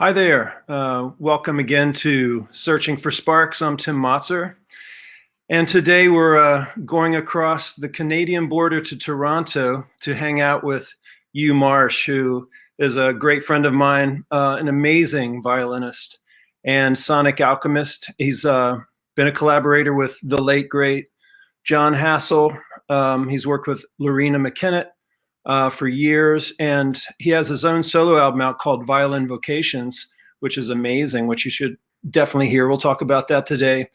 Hi there. Welcome again to Searching for Sparks. I'm Tim Motzer. And today we're going across the Canadian border to Toronto to hang out with Hugh Marsh, who is a great friend of mine, an amazing violinist and sonic alchemist. He's been a collaborator with the late, great Jon Hassell. He's worked with Loreena McKinnet for years, and he has his own solo album out called Violinvocations, which is amazing, which you should definitely hear. We'll talk about that today.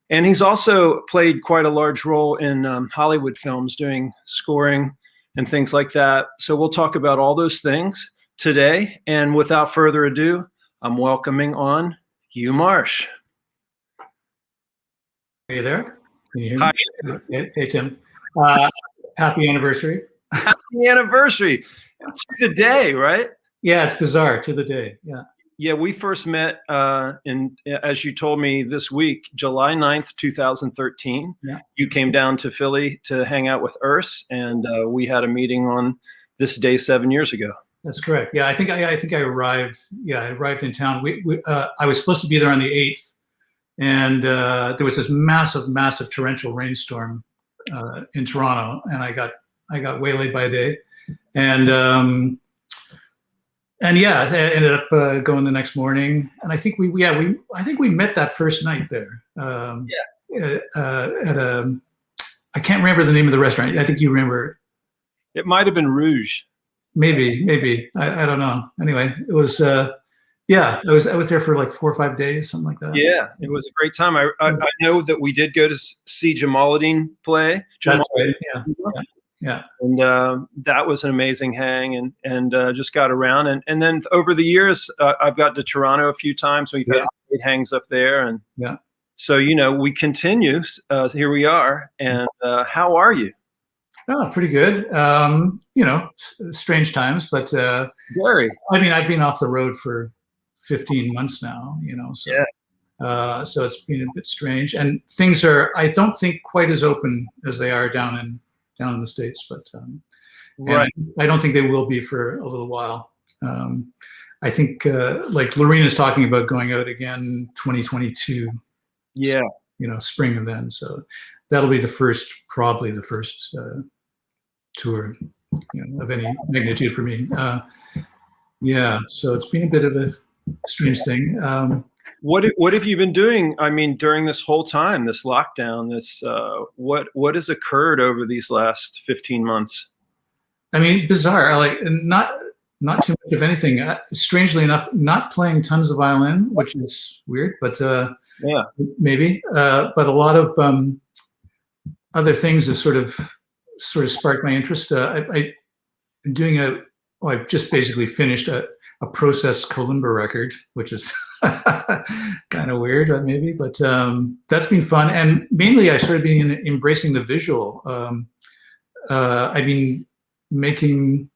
And he's also played quite a large role in Hollywood films, doing scoring and things like that. So we'll talk about all those things today. And without further ado, I'm welcoming on Hugh Marsh. Are you there? Can you hear me? Hi. Hey, Tim. Happy anniversary. Happy anniversary to the day, right? Yeah, it's bizarre, to the day. Yeah. Yeah, we first met as you told me this week, July 9th, 2013. Yeah. You came down to Philly to hang out with Urs, and we had a meeting on this day 7 years ago. That's correct. Yeah, I think I arrived. Yeah, I arrived in town. I was supposed to be there on the 8th, and there was this massive torrential rainstorm in Toronto, and I got waylaid by day, and yeah, I ended up going the next morning. And I think we met that first night there. At a, I can't remember the name of the restaurant. I think you remember. It might have been Rouge. Maybe. I don't know. Anyway, it was. Yeah, I was there for like 4 or 5 days, something like that. Yeah, it was a great time. I know that we did go to see Jamaluddin play. That's right. Yeah. And that was an amazing hang, and just got around. And then over the years, I've got to Toronto a few times. We've had some great hangs up there. And so, we continue. Here we are. And how are you? Oh, pretty good. Strange times, but very. I mean, I've been off the road for 15 months now, so yeah. So it's been a bit strange, and things are, I don't think, quite as open as they are down in the States, but right. I don't think they will be for a little while. I think like Loreena's talking about going out again 2022. Yeah. Spring and then, so that'll be probably the first tour of any magnitude for me. Yeah, so it's been a bit of a strange thing. What have you been doing? I mean, during this whole time, this lockdown, what has occurred over these last 15 months? I mean, bizarre. Not too much of anything. Strangely enough, not playing tons of violin, which is weird, but yeah, maybe. But a lot of other things have sort of sparked my interest. I'm doing I've just basically finished a processed kalimba record, which is kind of weird, maybe, but that's been fun. And mainly I started embracing the visual. I've been making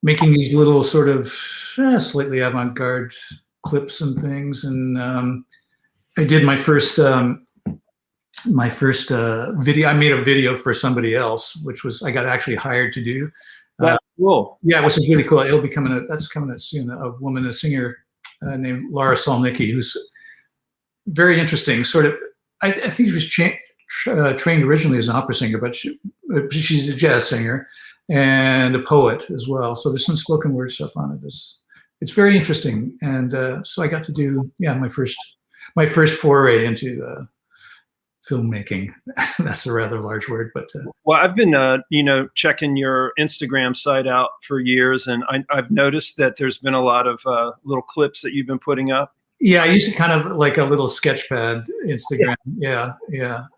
these little sort of slightly avant-garde clips and things. And I did my first video. I made a video for somebody else, which was, I got actually hired to do. That's cool. Yeah, which is really cool. It'll be that's coming out soon. A singer named Lara Solnicki, who's very interesting. Sort of, I think she was trained originally as an opera singer, but she's a jazz singer and a poet as well. So there's some spoken word stuff on it. It's very interesting, and so I got to do my first foray into filmmaking. That's a rather large word, but well, I've been checking your Instagram site out for years, and I've noticed that there's been a lot of little clips that you've been putting up. Yeah, I used to kind of like a little sketchpad Instagram. Yeah,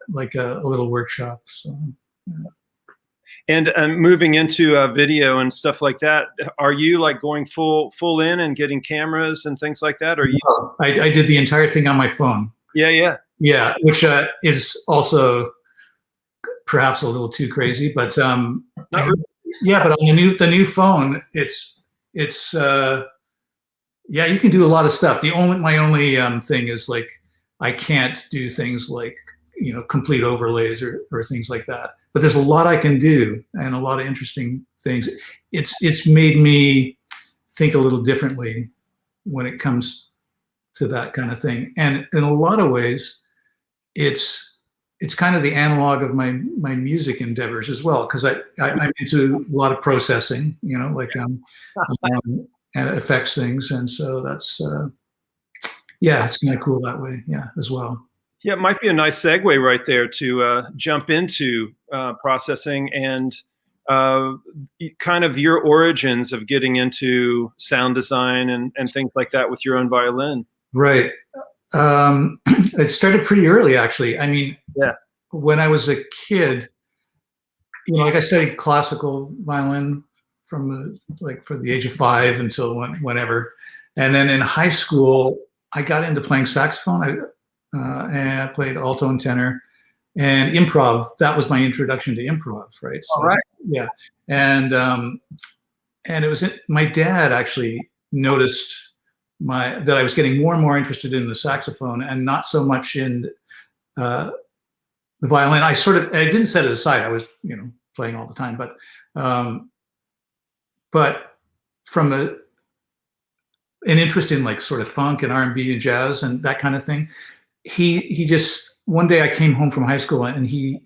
like a little workshop. So. Yeah. And moving into video and stuff like that, are you like going full in and getting cameras and things like that? Or you? I did the entire thing on my phone. Yeah, which is also perhaps a little too crazy, but not really. Yeah, but on the new phone, it's you can do a lot of stuff. My only thing is, like, I can't do things like complete overlays or things like that. But there's a lot I can do, and a lot of interesting things. It's made me think a little differently when it comes to that kind of thing. And in a lot of ways, it's kind of the analog of my music endeavors as well, because I'm into a lot of processing, you know, like and it affects things, and so that's yeah, it's kind of cool that way, yeah, as well. Yeah, it might be a nice segue right there to jump into processing and kind of your origins of getting into sound design and things like that with your own violin. Right. It started pretty early, actually. I mean, yeah, when I was a kid, you know, like I studied classical violin from for the age of 5 until whenever, and then in high school I got into playing saxophone. And I played alto and tenor, and improv. That was my introduction to improv, right? So all right. Yeah, and it was my dad actually noticed that I was getting more and more interested in the saxophone and not so much in the violin. I didn't set it aside. I was, you know, playing all the time, but from an interest in like sort of funk and R&B and jazz and that kind of thing, he just, one day I came home from high school, and he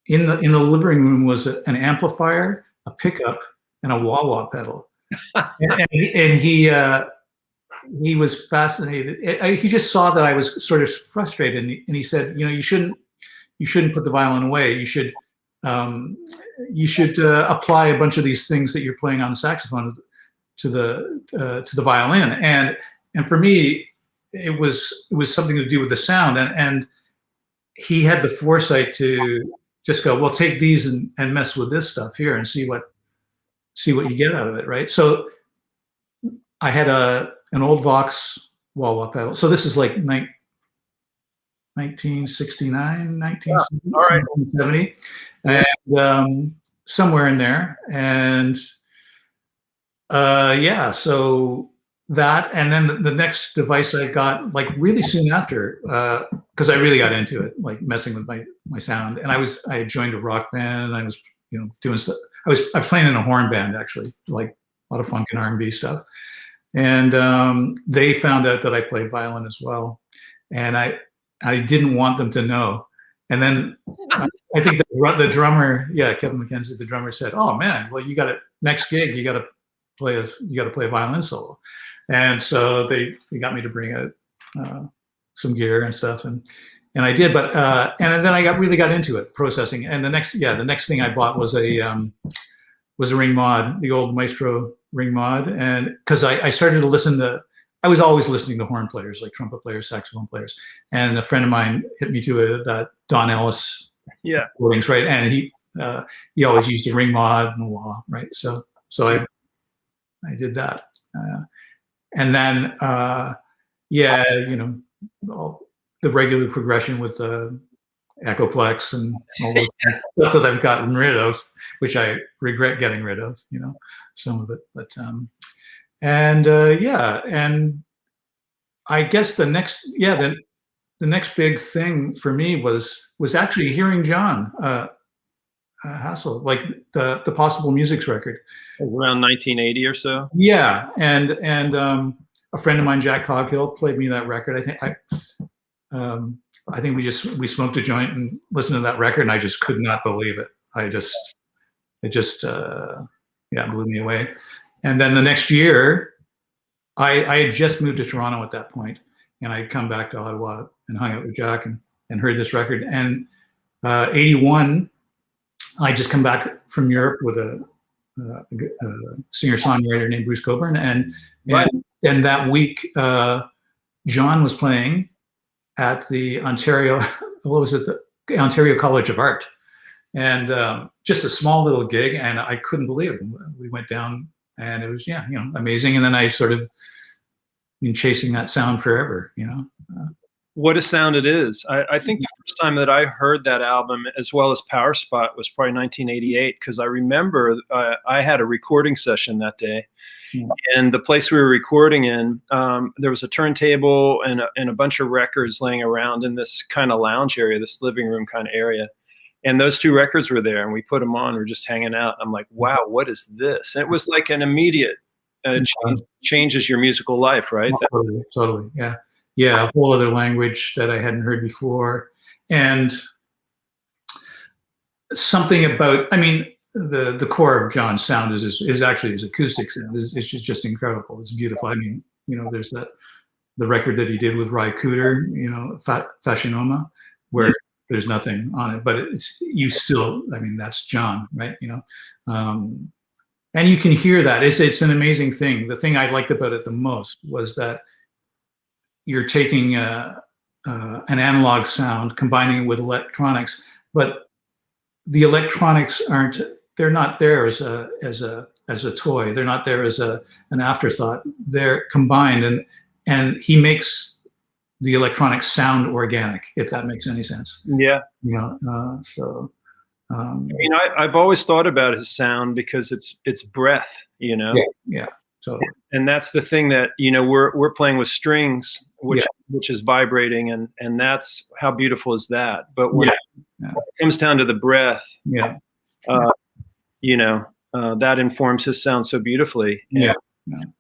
in the living room was an amplifier, a pickup, and a wah-wah pedal, and he was fascinated. He just saw that I was sort of frustrated, and he said, you know, you shouldn't put the violin away. You should apply a bunch of these things that you're playing on the saxophone to the violin. And for me, it was something to do with the sound. And he had the foresight to just go, well, take these and mess with this stuff here and see what you get out of it, right? So I had an old Vox wah-wah pedal. So this is like 1969, 1970, and somewhere in there. And yeah, so that, and then the next device I got like really soon after, because I really got into it, like messing with my sound. And I had joined a rock band, and I was, you know, doing stuff. I was playing in a horn band, actually, like a lot of funk and R&B stuff. And they found out that I played violin as well, and I didn't want them to know. And then I think the drummer, yeah, Kevin McKenzie, the drummer, said, "Oh man, well, you got to, next gig, you got to play a violin solo." And so they got me to bring out some gear and stuff, and I did. But and then I really got into it, processing. And the next thing I bought was a ring mod, the old Maestro ring mod, and because I started to listen to, I was always listening to horn players, like trumpet players, saxophone players, and a friend of mine hit me to that Don Ellis recordings, right? And he always used a ring mod and wah, right? So I did that, and then yeah, you know, all the regular progression with Echoplex and all those stuff that I've gotten rid of, which I regret getting rid of, you know, some of it. But and yeah, and I guess the next big thing for me was actually hearing Jon Hassell, like the Possible Musics record, around 1980 or so. Yeah, and a friend of mine, Jack Coghill, played me that record. I think we smoked a joint and listened to that record, and I just could not believe it. It just blew me away. And then the next year, I had just moved to Toronto at that point, and I'd come back to Ottawa and hung out with Jack and heard this record. And 81, I just come back from Europe with a singer-songwriter named Bruce Coburn, and that week, Jon was playing at the Ontario, what was it, the Ontario College of Art, and just a small little gig, and I couldn't believe it. We went down, and it was, yeah, you know, amazing. And then I sort of been chasing that sound forever, you know. What a sound it is. I think the first time that I heard that album, as well as Power Spot, was probably 1988, because I remember I had a recording session that day. And the place we were recording in, there was a turntable and a bunch of records laying around in this kind of lounge area, this living room kind of area. And those two records were there, and we put them on. We're just hanging out. I'm like, wow, what is this? And it was like an immediate changes your musical life, right? Totally. Yeah. A whole other language that I hadn't heard before. And something about, I mean, the core of Jon's sound is actually his acoustic sound. It's just incredible. It's beautiful. I mean, there's the record that he did with Ry Cooder, Fascinoma, where there's nothing on it, but I mean, that's Jon, right? And you can hear that. It's an amazing thing. The thing I liked about it the most was that you're taking an analog sound, combining it with electronics, but the electronics they're not there as a toy. They're not there as an afterthought. They're combined, and he makes the electronics sound organic, if that makes any sense. Yeah. I've always thought about his sound because it's breath, Yeah, totally. And that's the thing that, we're playing with strings, which is vibrating, and that's how beautiful is that. But when it comes down to the breath, that informs his sound so beautifully. Yeah.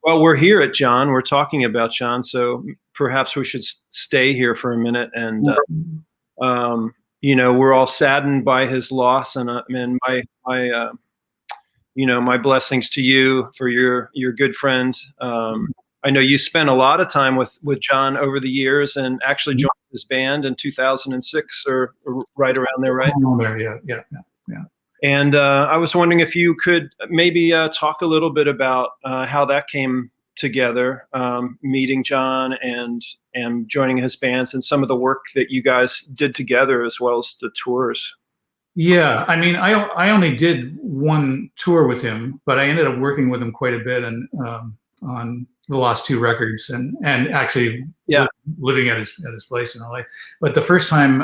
Well, we're here at Jon. We're talking about Jon, so perhaps we should stay here for a minute. And we're all saddened by his loss, and my blessings to you for your good friend. I know you spent a lot of time with Jon over the years, and actually joined his band in 2006 or right around there, right? Yeah. And I was wondering if you could maybe talk a little bit about how that came together, meeting Jon and joining his bands, and some of the work that you guys did together, as well as the tours. Yeah, I mean, I only did one tour with him, but I ended up working with him quite a bit and on the last two records, and actually living at his place in LA. But the first time,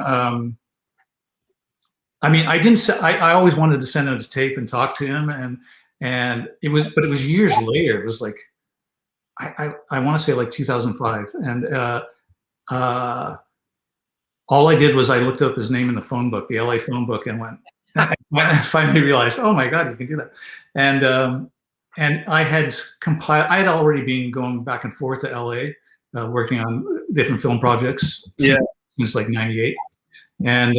I mean, I always wanted to send him his tape and talk to him, and it was years later. It was like I want to say like 2005, and all I did was I looked up his name in the phone book, the LA phone book, and I finally realized, oh my God, you can do that. And I had already been going back and forth to LA, working on different film projects since like '98, and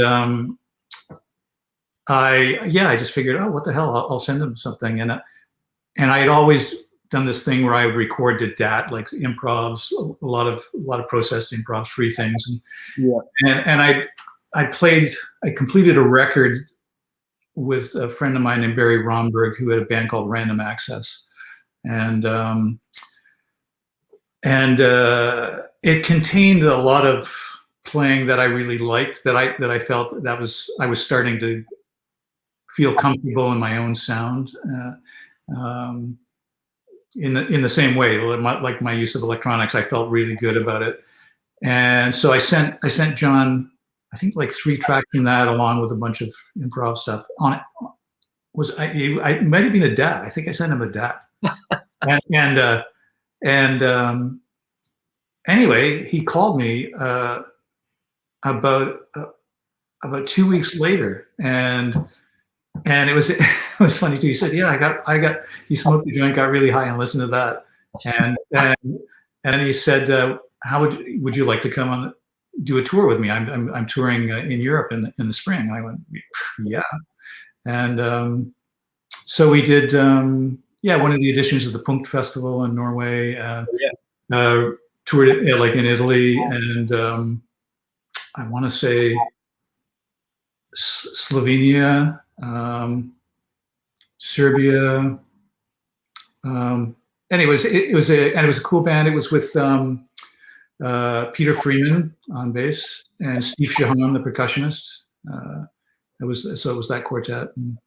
I just figured, oh, what the hell, I'll send him something, and I had always done this thing where I would record the DAT, like improvs, a lot of processed improvs, free things, and I completed a record with a friend of mine named Barry Romberg, who had a band called Random Access, and it contained a lot of playing that I really liked, that I felt I was starting to feel comfortable in my own sound, in the same way, like my use of electronics. I felt really good about it, and so I sent Jon, I think, like 3 tracks from that, along with a bunch of improv stuff on it. It might have been a DAT. I think I sent him a DAT, and anyway, he called me about 2 weeks later, and it was funny too. He said, "Yeah, he smoked the joint, got really high, and listened to that." And he said, "How would you like to come on, do a tour with me? I'm touring in Europe in the spring." And I went, "Yeah." And so we did one of the editions of the Punkt Festival in Norway. Toured like in Italy, and I want to say Slovenia, Serbia. Anyways, it was a cool band. It was with Peter Freeman on bass and Steve Shahan, the percussionist. It was that quartet. And,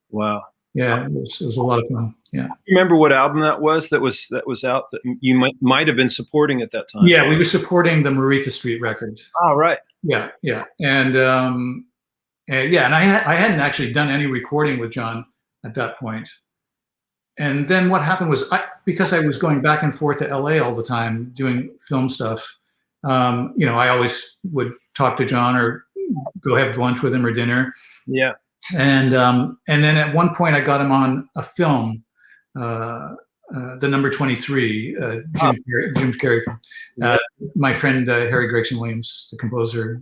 wow. Yeah, it was a lot of fun. Yeah. You remember what album that was out that you might have been supporting at that time? Yeah, we were supporting the Marifa Street record. Oh, right. Yeah, and I hadn't actually done any recording with Jon at that point. And then what happened was, because I was going back and forth to LA all the time doing film stuff, I always would talk to Jon or go have lunch with him or dinner. Yeah. And then at one point I got him on a film the number 23, Jim Carrey. My friend Harry Gregson Williams, the composer,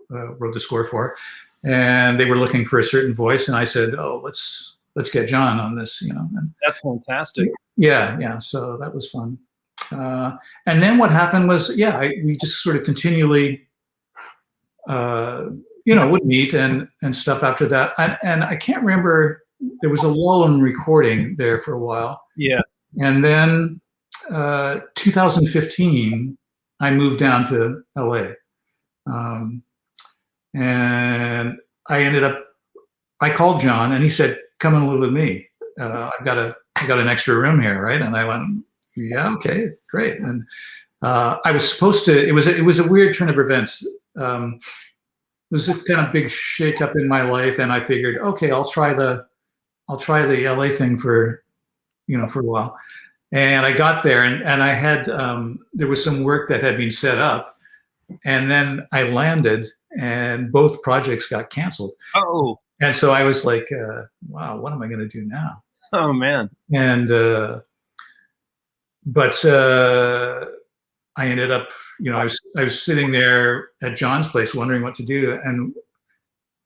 wrote the score for, and they were looking for a certain voice, and I said, "Oh, let's get Jon on this," And that's fantastic. Yeah. So that was fun. And then what happened was, we just sort of continually, would meet and stuff after that. And I can't remember. There was a lull in recording there for a while. Yeah. And then 2015, I moved down to LA. And I called Jon and he said, "Come and live with me. I've got an extra room here, right?" And I went, "Yeah, okay, great." And I was supposed to, it was a weird turn of events. It was a kind of big shakeup in my life. And I figured, okay, I'll try the LA thing for a while. And I got there and I had, there was some work that had been set up, and then I landed and both projects got canceled. Oh. And so I was like, wow, what am I going to do now? Oh man. And, but I ended up, I was sitting there at Jon's place wondering what to do. And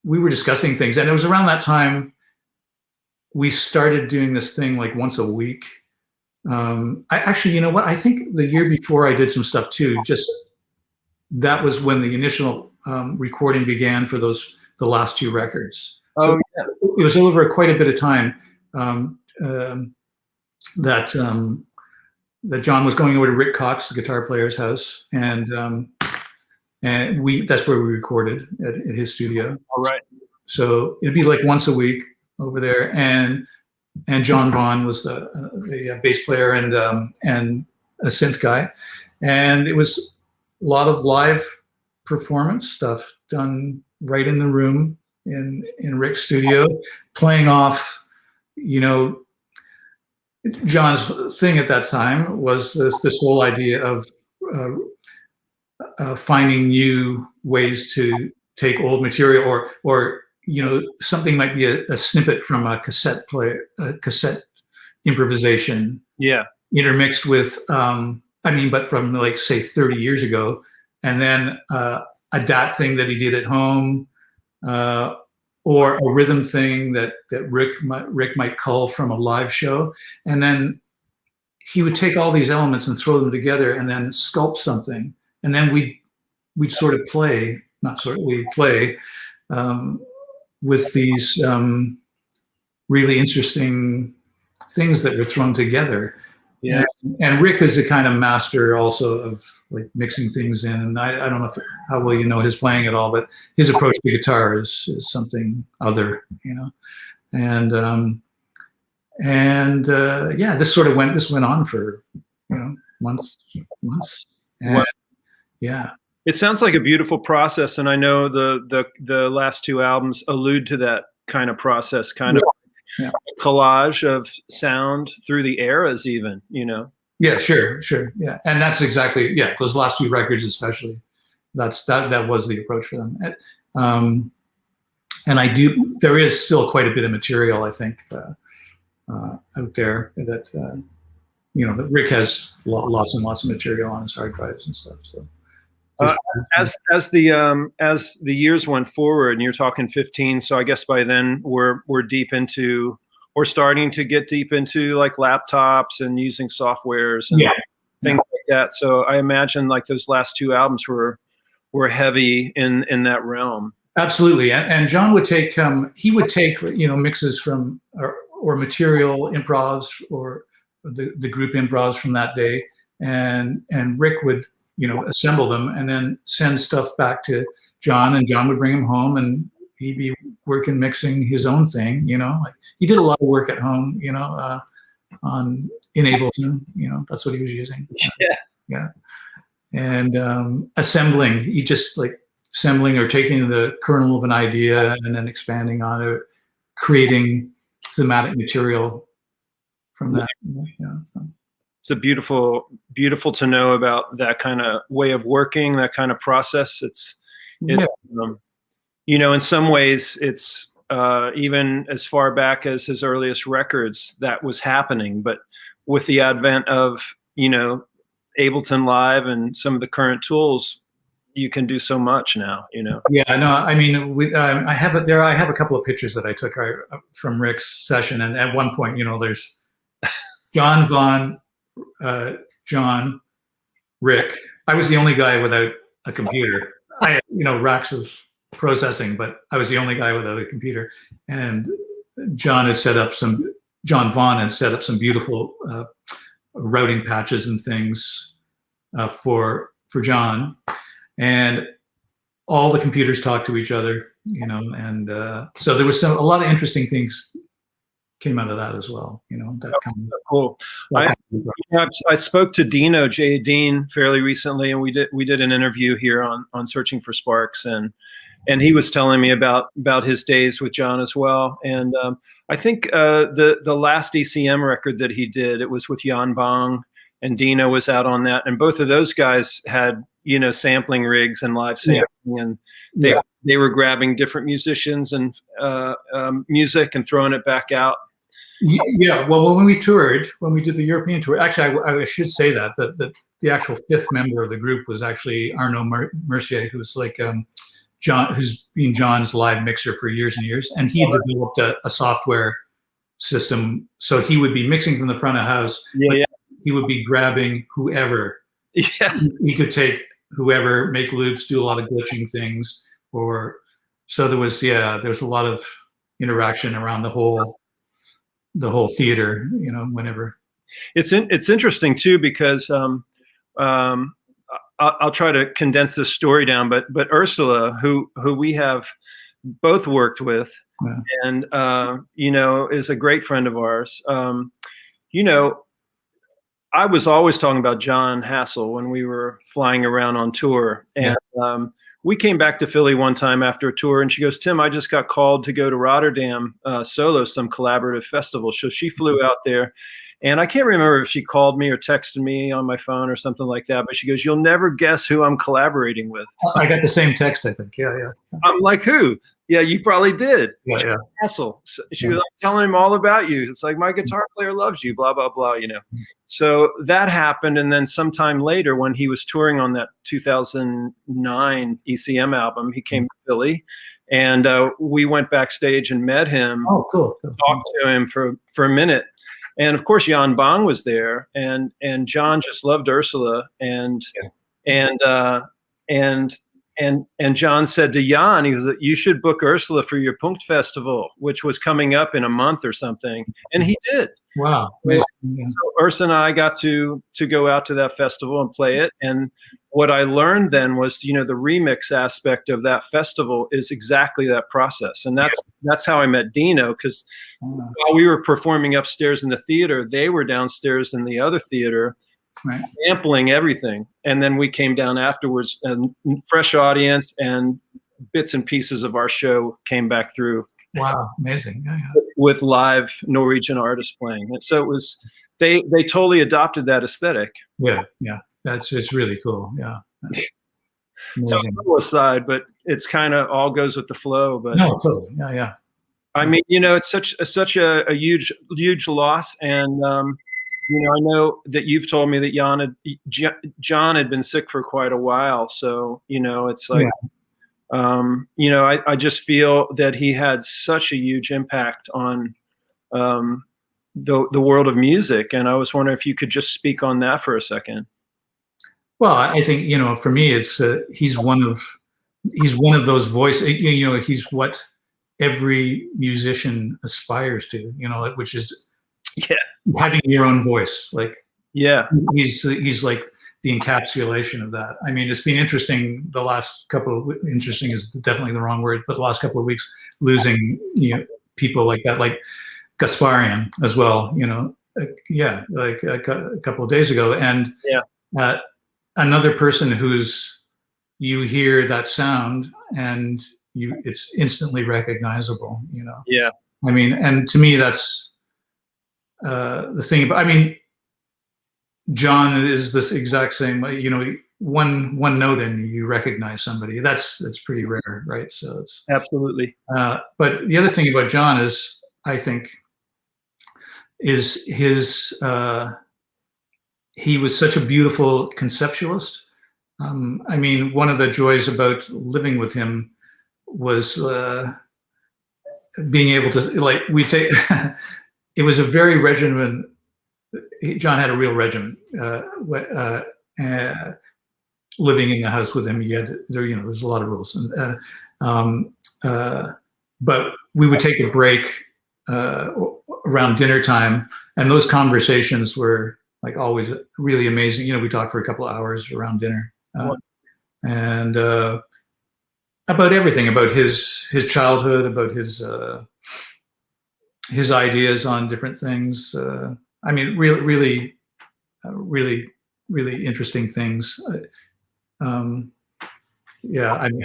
we were discussing things. And it was around that time we started doing this thing like once a week. I actually, you know what? I think the year before I did some stuff too. Just that was when the initial recording began for the last two records. So it was over quite a bit of time that Jon was going over to Rick Cox, the guitar player's house, and that's where we recorded at his studio. All right. So it'd be like once a week over there, and John Vaughn was the bass player and a synth guy, and it was a lot of live performance stuff done right in the room in Rick's studio, playing off, Jon's thing at that time was this whole idea of finding new ways to take old material, or something might be a snippet from a cassette cassette improvisation. Yeah. Intermixed with, but from like say 30 years ago, and then a DAT thing that he did at home, or a rhythm thing that Rick might cull from a live show, and then he would take all these elements and throw them together, and then sculpt something, and then we'd play with these really interesting things that were thrown together. Yeah. And Rick is a kind of master also of like mixing things in. And I don't know how well you know his playing at all, but his approach to guitar is something other, And this went on for months. And, yeah. It sounds like a beautiful process, and I know the last two albums allude to that kind of process, kind of a collage of sound through the eras, even. Yeah, sure, yeah, and that's exactly those last two records especially. That was the approach for them, and there is still quite a bit of material, I think, out there that that Rick has lots and lots of material on his hard drives and stuff. So. As the years went forward, and you're talking 15, so I guess by then we're starting to get deep into like laptops and using softwares and things like that. So I imagine like those last two albums were heavy in that realm. Absolutely, and Jon would take mixes from or material improvs or the group improvs from that day, and Rick would assemble them and then send stuff back to Jon, and Jon would bring them home, and he'd be working, mixing his own thing, like he did a lot of work at home, in Ableton, that's what he was using. Yeah. And assembling, he just like assembling or taking the kernel of an idea and then expanding on it, creating thematic material from that. So. It's a beautiful to know about that kind of way of working, that kind of process. In some ways, it's even as far back as his earliest records, that was happening. But with the advent of, Ableton Live and some of the current tools, you can do so much now, Yeah, no, I mean, I have it there. I have a couple of pictures that I took from Rick's session, and at one point, there's John Vaughn, John, Rick. I was the only guy without a computer. I had, racks of processing, but I was the only guy without a computer. And John Vaughn had set up some beautiful routing patches and things for John. And all the computers talk to each other, and so there was a lot of interesting things came out of that as well. That kind of cool. I spoke to Dino J. Dean fairly recently, and we did an interview here on Searching for Sparks, and he was telling me about his days with John as well. And I think the last ECM record that he did, it was with Jan Bong, and Dino was out on that, and both of those guys had sampling rigs and live sampling, and they were grabbing different musicians and music and throwing it back out. Yeah, well, when we did the European tour, actually, I should say that the actual fifth member of the group was actually Arnaud Mercier, who's like who's been John's live mixer for years and years, and he developed a software system, so he would be mixing from the front of house. Yeah. He would be grabbing whoever. Yeah. He could take whoever, make loops, do a lot of glitching things, so there was a lot of interaction around the whole theater, whenever. It's interesting too, because I'll try to condense this story down, but Ursula, who we have both worked with, and is a great friend of ours. I was always talking about Jon Hassell when we were flying around on tour, and we came back to Philly one time after a tour, and she goes, "Tim, I just got called to go to Rotterdam solo, some collaborative festival." So she flew out there, and I can't remember if she called me or texted me on my phone or something like that, but she goes, "You'll never guess who I'm collaborating with." I got the same text, I think. Yeah. I'm like, "Who?" "Yeah, you probably did." Yeah. Hassell. So she was telling him all about you. It's like, "My guitar player loves you," blah, blah, blah, So that happened. And then sometime later, when he was touring on that 2009 ECM album, he came to Philly, and we went backstage and met him. Oh, cool. Talked to him for a minute. And of course, Jan Bong was there, and John just loved Ursula, and John said to Jan, he was, "You should book Ursula for your Punkt Festival," which was coming up in a month or something, and he did. Wow. So Ursula and I got to go out to that festival and play it, and what I learned then was, the remix aspect of that festival is exactly that process, and that's how I met Dino, because while we were performing upstairs in the theater, they were downstairs in the other theater. Right. Sampling everything, and then we came down afterwards, and fresh audience and bits and pieces of our show came back through. Wow, amazing! Yeah. With live Norwegian artists playing, and so it was they totally adopted that aesthetic. Yeah, it's really cool. Yeah. So a little aside, but it's kind of all goes with the flow. But no, totally. Yeah. I mean, it's such a huge loss, and I know that you've told me that John had been sick for quite a while. So, it's like, I just feel that he had such a huge impact on the world of music. And I was wondering if you could just speak on that for a second. Well, I think, for me, it's he's one of those voices, he's what every musician aspires to, which is having your own voice. Like, he's like the encapsulation of that. I mean, it's been interesting the last couple of, interesting is definitely the wrong word, but the last couple of weeks losing, people like that, like Gasparian as well, like a couple of days ago. And another person who's, you hear that sound and it's instantly recognizable, Yeah. I mean, and to me, that's the thing about, I mean, John is this exact same, one note and you recognize somebody. That's pretty rare, right? So it's Absolutely. but the other thing about Jon is, I think, is his he was such a beautiful conceptualist. I mean, one of the joys about living with him was being able to, like, we take it was a very regimented. Jon had a real regimen. Living in the house with him, there's a lot of rules, but we would take a break around dinner time, and those conversations were like always really amazing. We talked for a couple of hours around dinner, and about everything, about his childhood, about his ideas on different things. I mean, really interesting things. Yeah, I mean,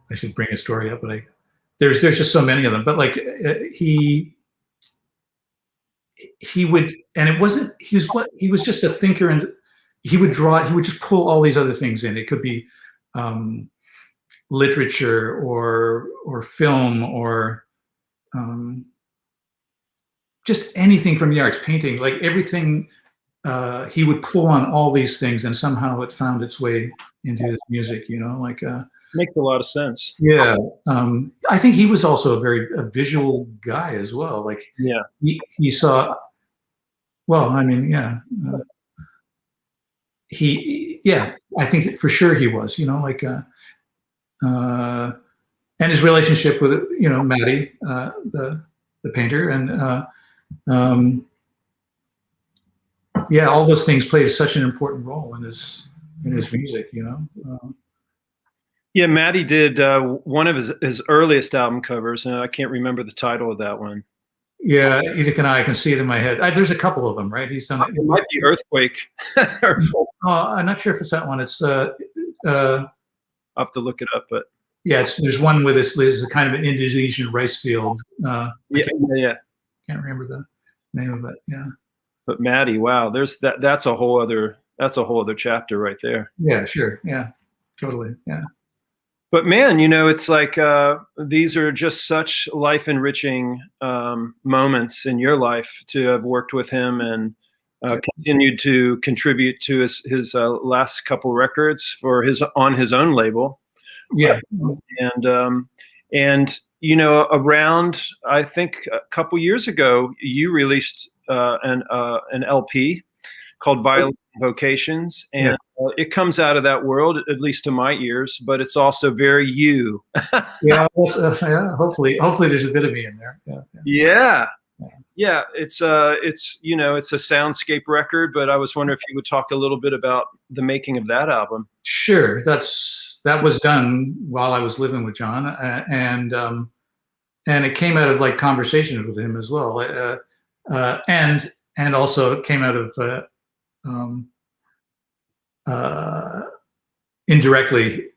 I should bring a story up, but there's just so many of them. But like he would, and it wasn't, he was just a thinker, and he would just pull all these other things in. It could be literature or film or just anything from the arts, painting, like everything. He would pull on all these things, and somehow it found its way into his music. Like makes a lot of sense. Yeah, I think he was also a visual guy as well. Like, yeah, he saw. Well, I mean, yeah, I think for sure he was. Like, and his relationship with Maddie, the painter, and yeah, all those things played such an important role in his music. Yeah, Maddie did one of his earliest album covers, and I can't remember the title of that one. Yeah, either can I can see it in my head. There's a couple of them, right? He's done it. It might be Earthquake. I'm not sure if it's that one. It's I'll have to look it up, but yeah, there's one with there's a kind of an Indonesian rice field. Yeah. Can't remember the name of it. Yeah. But Maddie, wow, that's a whole other chapter right there. Yeah, sure. Yeah, totally. Yeah. But man, it's like these are just such life-enriching moments in your life to have worked with him and continued to contribute to his last couple records on his own label. Yeah, and around, I think a couple years ago, you released an LP called Violinvocations, and it comes out of that world, at least to my ears, but it's also very you. Yeah, hopefully there's a bit of me in there. Yeah. It's a soundscape record, but I was wondering if you would talk a little bit about the making of that album. Sure, that was done while I was living with Jon, and it came out of like conversations with him as well, and also it came out of indirectly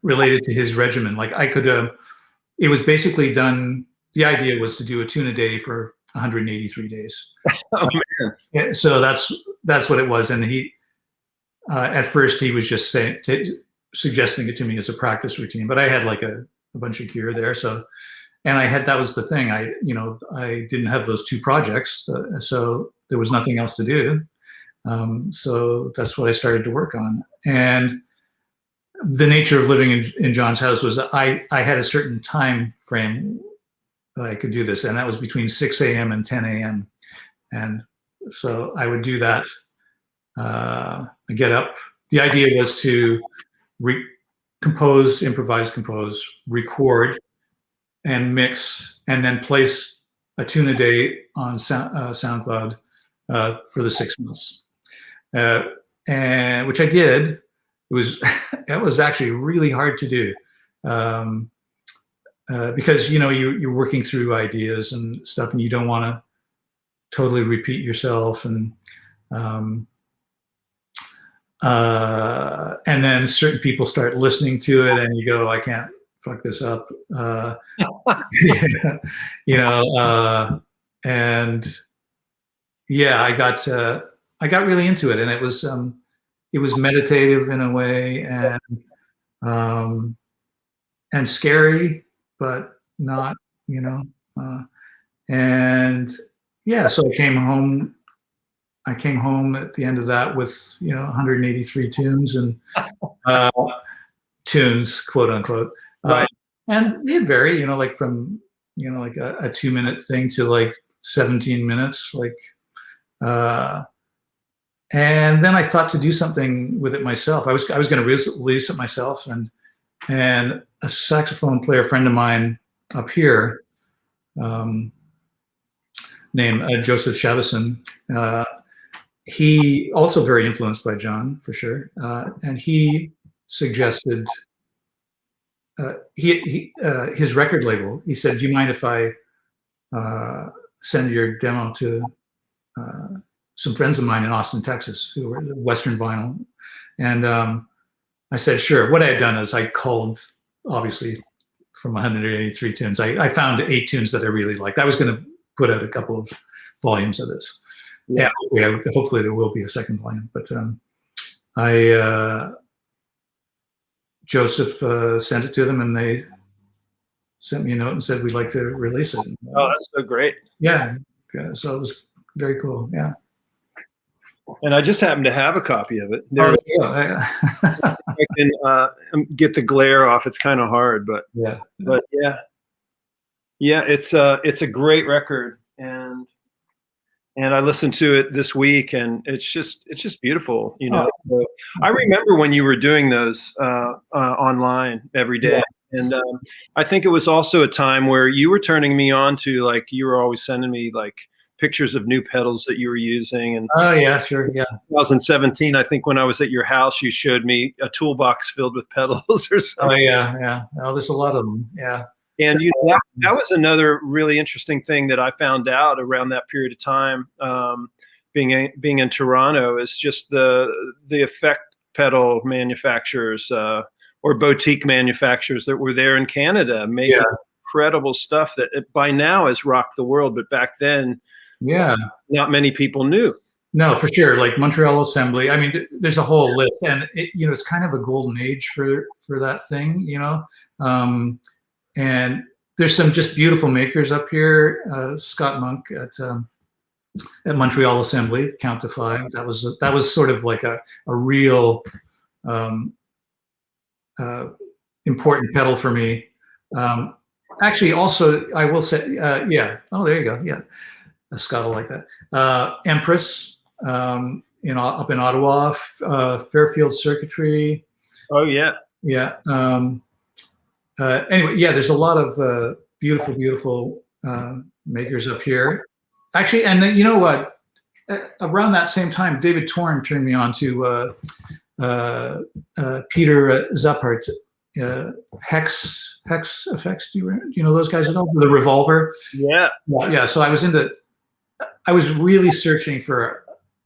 related to his regimen. Like it was basically done. The idea was to do a tune a day for 183 days. Oh, man. Yeah, so that's what it was. And he, at first, he was just suggesting it to me as a practice routine. But I had like a bunch of gear there, so. And that was the thing. I didn't have those two projects, so there was nothing else to do. So that's what I started to work on. And the nature of living in Jon's house was I had a certain time frame that I could do this, and that was between 6 a.m. and 10 a.m. And so I would do that. I get up. The idea was to improvise, compose, record, and mix, and then place a tune a day on SoundCloud for the 6 months, and which I did. It was actually really hard to do because you're working through ideas and stuff, and you don't want to totally repeat yourself, and then certain people start listening to it, and you go, I can't fuck this up, and yeah, I got really into it, and it was it was meditative in a way, and scary, but not, and yeah, so I came home at the end of that with 183 tunes, and tunes, quote unquote. Right. And it vary, like from like a 2-minute thing to like 17 minutes, like and then I thought to do something with it myself. I was going to release it myself, and a saxophone player friend of mine up here, named Joseph Shavison, he also very influenced by Jon, for sure, and he suggested his record label. He said, "Do you mind if I send your demo to some friends of mine in Austin, Texas, who were Western vinyl?" And I said, "Sure." What I had done is I culled, obviously, from 183 tunes. I found 8 tunes that I really liked. I was going to put out a couple of volumes of this. Yeah, hopefully there will be a second volume. But Joseph sent it to them, and they sent me a note and said, "We'd like to release it." Oh, that's so great. Yeah, so it was very cool. Yeah. And I just happen to have a copy of it. Oh, yeah. I can get the glare off. It's kind of hard, but yeah, it's a great record, and I listened to it this week, and it's just beautiful. So I remember when you were doing those online every day. Yeah. And I think it was also a time where you were turning me on to, like, you were always sending me like pictures of new pedals that you were using. And oh yeah, sure, yeah. 2017, I think, when I was at your house, you showed me a toolbox filled with pedals or something. Oh yeah. Oh, there's a lot of them. Yeah. And that was another really interesting thing that I found out around that period of time, being in Toronto, is just the effect pedal manufacturers or boutique manufacturers that were there in Canada making incredible stuff that by now has rocked the world, but back then, not many people knew. No, for sure. Like Montreal Assembly. I mean, there's a whole list, and it's kind of a golden age for that thing, and there's some just beautiful makers up here. Scott Monk at Montreal Assembly, Count to 5. That was sort of like a real important pedal for me. Actually, also, I will say, oh, there you go. Yeah, Scott will like that. Empress, up in Ottawa, Fairfield Circuitry. Oh yeah. Yeah. Anyway, there's a lot of beautiful makers up here. Actually, and then, you know what? Around that same time, David Torn turned me on to Peter Zappart, Hex Effects. Do you know those guys at all? The Revolver. Yeah. Yeah. So I was really searching for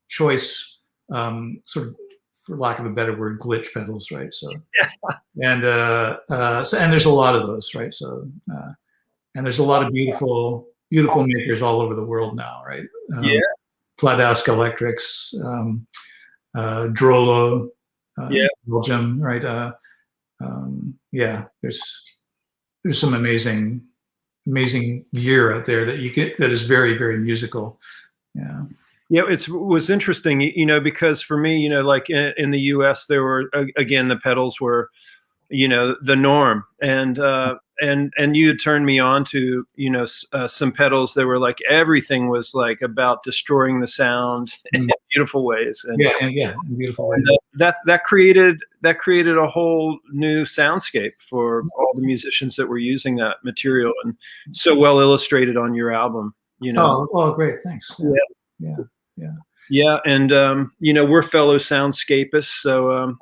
choice, sort of, for lack of a better word, glitch pedals, right? So, and there's a lot of those, right? So, and there's a lot of beautiful makers all over the world now, right? Pladask Electrics, Drolo, Belgium, right? There's some amazing gear out there that you get that is very, very musical. Yeah. Yeah, it was interesting, because for me, like in the U.S., there were, again, the pedals were, the norm, and you had turned me on to, some pedals that were like, everything was like about destroying the sound in beautiful ways. And, in beautiful ways. That created a whole new soundscape for all the musicians that were using that material, and so well illustrated on your album. Oh, great, thanks. Yeah, and we're fellow soundscapists, so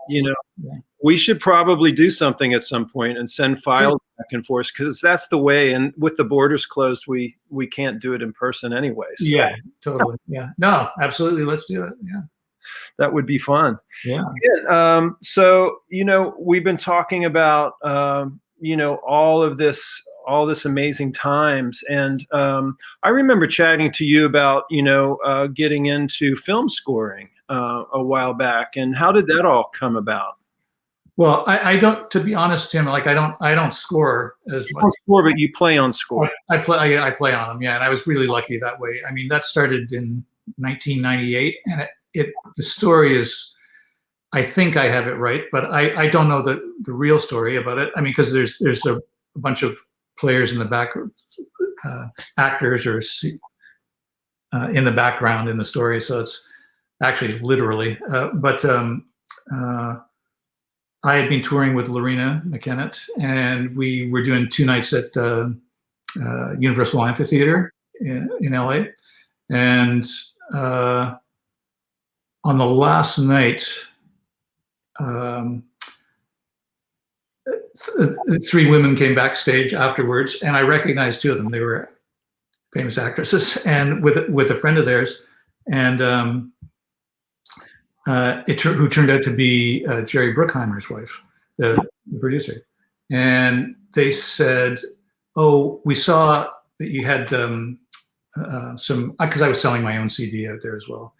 we should probably do something at some point and send files back and forth, because that's the way. And with the borders closed, we can't do it in person anyway. So. Yeah, totally. Yeah, no, absolutely. Let's do it. Yeah, that would be fun. Yeah. So we've been talking about all this amazing times. And I remember chatting to you about, getting into film scoring a while back. And how did that all come about? Well, I don't, to be honest, Tim, like I don't score as You much. don't score, but you play on score. I play on them, yeah, and I was really lucky that way. I mean, that started in 1998, and the story is, I think I have it right, but I don't know the real story about it. I mean, because there's a bunch of players in the back, actors or in the background in the story, so it's actually literally. But I had been touring with Loreena McKinnet, and we were doing 2 nights at Universal Amphitheater in LA. And on the last night, 3 women came backstage afterwards, and I recognized 2 of them. They were famous actresses, and with a friend of theirs, and who turned out to be Jerry Bruckheimer's wife, the producer. And they said, "Oh, we saw that you had some," because I was selling my own CD out there as well,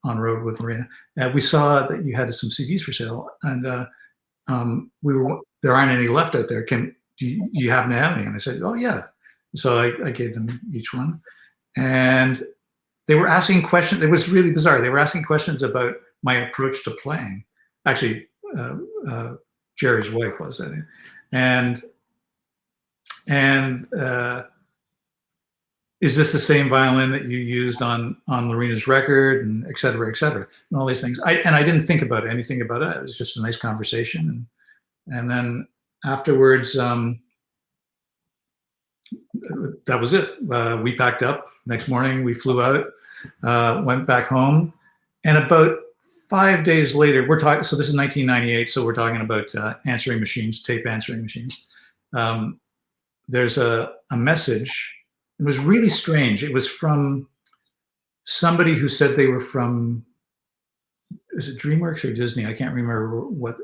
on road with Maria. We saw that you had some CDs for sale, and there aren't any left out there. Do you happen to have any?" And I said, "Oh yeah." So I gave them each one, and they were asking questions. It was really bizarre. They were asking questions about my approach to playing. Actually, Jerry's wife was it, and is this the same violin that you used on Loreena's record, and et cetera, and all these things. I didn't think about anything about it. It was just a nice conversation, and then afterwards, that was it. We packed up. Next morning, we flew out, went back home, and about 5 days later, we're talking. So this is 1998. So we're talking about answering machines, tape answering machines. There's a message. It was really strange. It was from somebody who said they were from, is it DreamWorks or Disney? I can't remember what.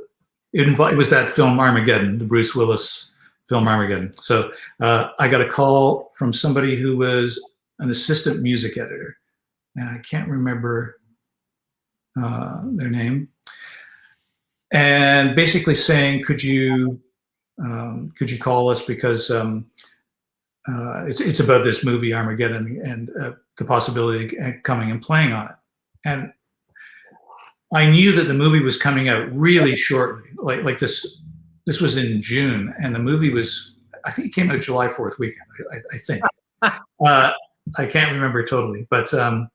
It was that film Armageddon, the Bruce Willis film Armageddon. So I got a call from somebody who was an assistant music editor, and I can't remember their name. And basically saying, could you call us, because it's about this movie Armageddon and the possibility of coming and playing on it. And I knew that the movie was coming out really shortly, like this was in June, and the movie was, I think it came out July 4th weekend, I think. I can't remember totally, but I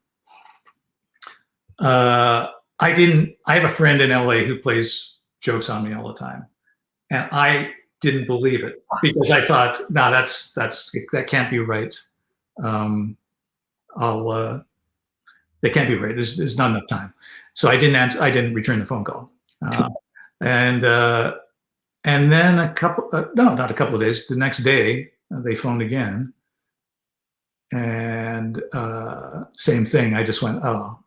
have a friend in LA who plays jokes on me all the time, and I didn't believe it, because I thought, no, that can't be right. That can't be right. There's not enough time. So I didn't return the phone call. And then not a couple of days, the next day, they phoned again. And same thing. I just went, oh,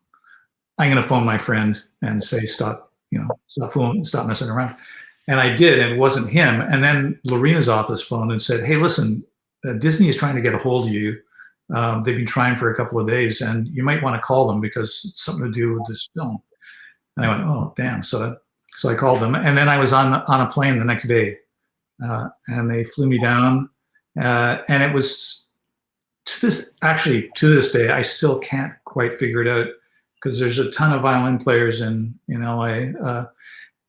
I'm going to phone my friend and say, stop messing around. And I did, and it wasn't him. And then Loreena's office phoned and said, hey, listen, Disney is trying to get a hold of you. They've been trying for a couple of days, and you might want to call them because it's something to do with this film. And I went, oh, damn. So I called them, and then I was on a plane the next day, and they flew me down. And it was to this day, I still can't quite figure it out, because there's a ton of violin players in LA.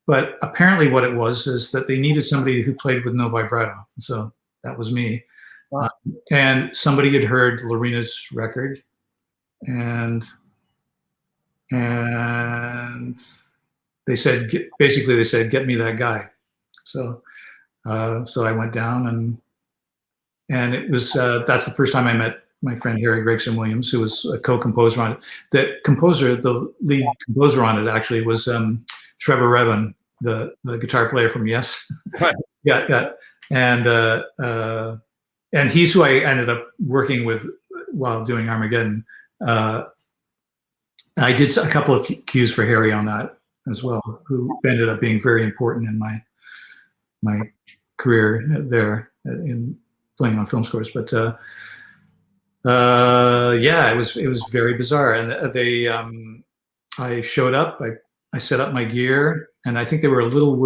But apparently what it was is that they needed somebody who played with no vibrato. So that was me. Wow. And somebody had heard Loreena's record, and they said, get me that guy. So I went down, and it was, that's the first time I met my friend Harry Gregson Williams, who was a co-composer on it. The lead composer on it actually was Trevor Revan, the guitar player from Yes. Right. Yeah. And he's who I ended up working with while doing Armageddon. I did a couple of cues for Harry on that as well, who ended up being very important in my career there in playing on film scores. But yeah, it was very bizarre. And I showed up. I set up my gear, and I think they were a little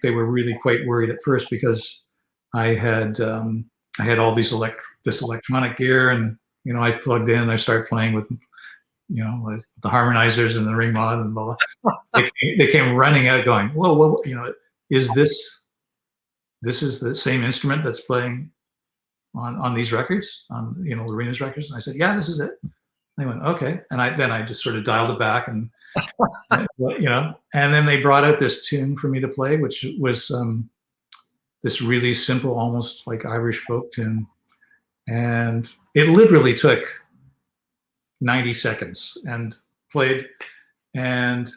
they were really quite worried at first because I had all this electronic gear, and I plugged in and I started playing with like the harmonizers and the ring mod and blah blah. They came running out going, whoa, is this is the same instrument that's playing on these records, on Loreena's records? And I said, yeah, this is it. They went, okay. And I just sort of dialed it back, and and then they brought out this tune for me to play, which was this really simple, almost like Irish folk tune. And it literally took 90 seconds and played, and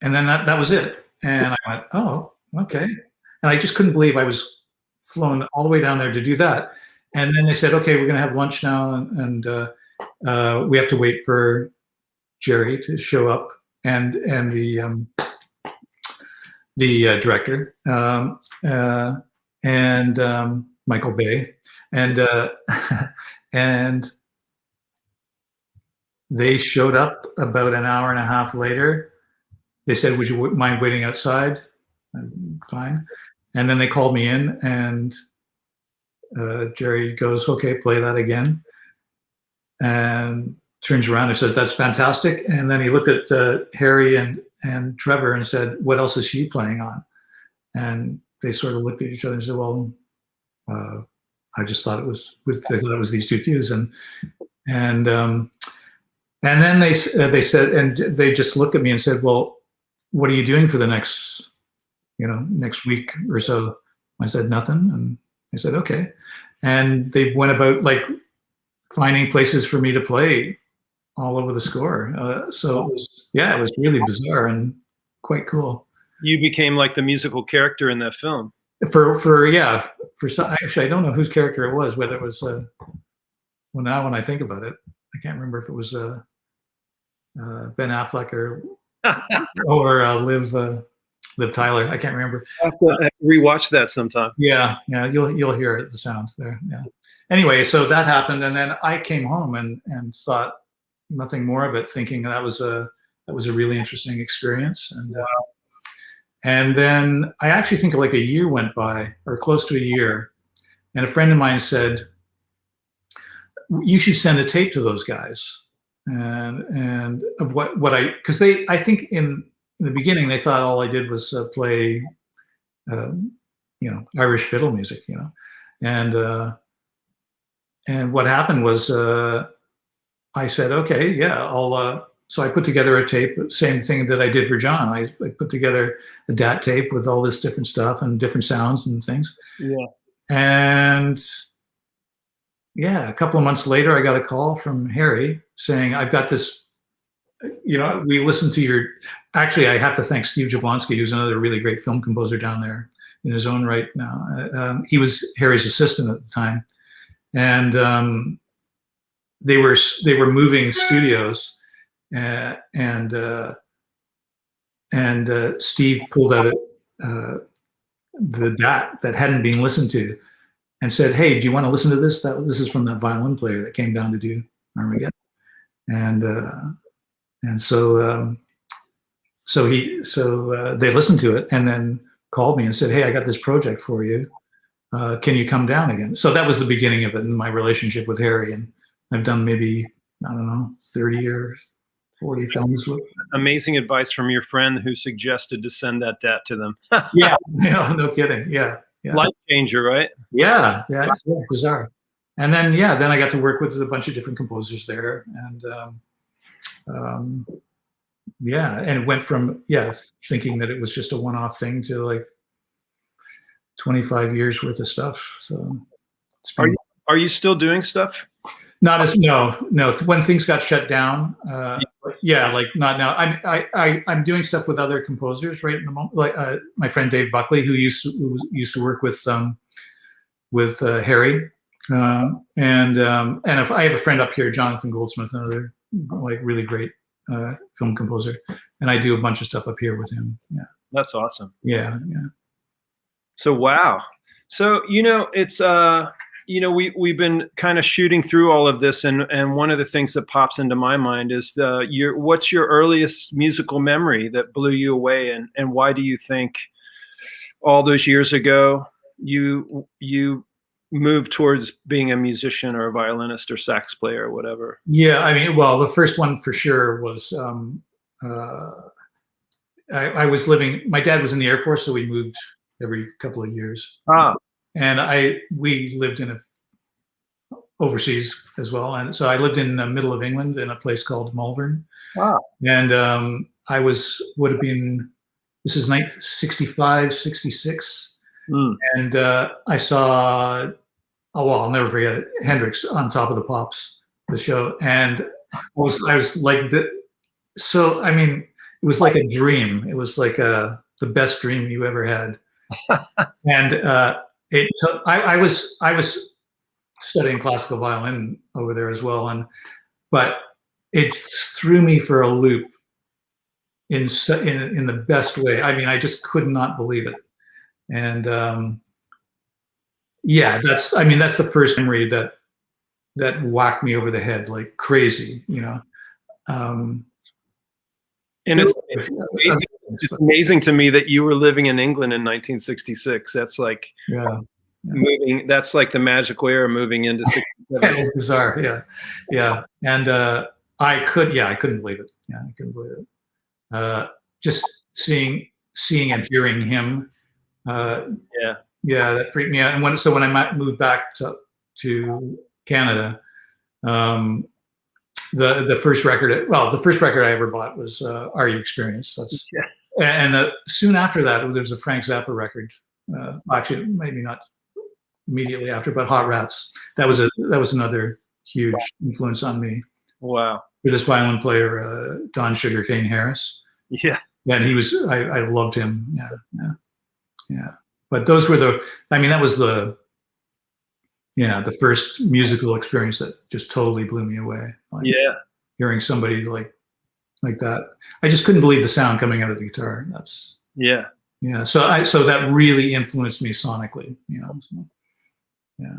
then that was it. And I went, oh, okay. And I just couldn't believe I was flown all the way down there to do that. And then they said, okay, we're going to have lunch now, and we have to wait for Jerry to show up, and the director, and Michael Bay, and they showed up about an hour and a half later. They said, would you mind waiting outside? Fine. And then they called me in, and Jerry goes, okay, play that again. And turns around and says, that's fantastic. And then he looked at Harry and Trevor and said, what else is she playing on? And they sort of looked at each other and said, well, I just thought it was these two cues. And then they said, and they just looked at me and said, well, what are you doing for the next week or so? I said, nothing. And they said, okay. And they went about like finding places for me to play all over the score. So it was really bizarre and quite cool. You became like the musical character in that film. For some, actually, I don't know whose character it was, whether it was, well, now when I think about it, I can't remember if it was Ben Affleck or Liv Tyler. I can't remember. I have to rewatch that sometime. Yeah, you'll hear the sound there. Yeah. Anyway, so that happened, and then I came home and thought nothing more of it, thinking that was a really interesting experience. And and then I actually think like a year went by, or close to a year, and a friend of mine said, you should send a tape to those guys, and of what because I think in the beginning they thought all I did was play Irish fiddle music, and what happened was I said, okay, yeah, I'll so I put together a tape, same thing that I did for Jon. I put together a DAT tape with all this different stuff and different sounds and things. Yeah. And yeah, a couple of months later, I got a call from Harry saying, I've got this, we listened to your, actually, I have to thank Steve Jablonski, who's another really great film composer down there in his own right now. He was Harry's assistant at the time. And they were moving studios, and Steve pulled out the DAT that hadn't been listened to, and said, "Hey, do you want to listen to this? This is from that violin player that came down to do Armageddon." And so they listened to it, and then called me and said, "Hey, I got this project for you. Can you come down again?" So that was the beginning of it in my relationship with Harry, and I've done maybe, I don't know, 30 or 40 films with. Amazing advice from your friend who suggested to send that DAT to them. Yeah, no kidding. Yeah. Life changer, right? Yeah, it's bizarre. And then I got to work with a bunch of different composers there, and and it went from thinking that it was just a one-off thing to like 25 years worth of stuff. So are you still doing stuff? Not as no. When things got shut down, like not now. I'm doing stuff with other composers right in the moment. Like my friend Dave Buckley, who used to work with Harry, and if I have a friend up here, Jonathan Goldsmith, another like really great film composer, and I do a bunch of stuff up here with him. Yeah, that's awesome. Yeah. So wow. So it's we've been kind of shooting through all of this, and one of the things that pops into my mind is what's your earliest musical memory that blew you away, and why do you think all those years ago you moved towards being a musician or a violinist or sax player or whatever? Yeah, I mean, well, the first one for sure was I was living. My dad was in the Air Force, so we moved every couple of years. Ah, And we lived in overseas as well, and so I lived in the middle of England in a place called Malvern. wow. And would have been, this is 1965, 66, and I saw, oh well, I'll never forget it, Hendrix on Top of the Pops, the show, and I was like, so I mean, it was like a dream. It was like the best dream you ever had. And it took, I was studying classical violin over there as well, but it threw me for a loop in the best way. I mean, I just could not believe it. And yeah, that's the first memory that whacked me over the head like crazy, And it's amazing to me that you were living in England in 1966. That's like moving. That's like the magical era, moving into 67. It's bizarre, yeah. And I couldn't believe it. Yeah, I couldn't believe it. Just seeing and hearing him. Yeah, that freaked me out. And when I moved back to Canada, the first record I ever bought was Are You Experienced? And soon after that, there was a Frank Zappa record. Actually, maybe not immediately after, but Hot Rats. That was another huge influence on me. Wow. With this violin player, Don Sugarcane Harris. Yeah. And I loved him. Yeah. But those were that was the first musical experience that just totally blew me away. Like, hearing somebody like that. I just couldn't believe the sound coming out of the guitar. So that really influenced me sonically, So, yeah.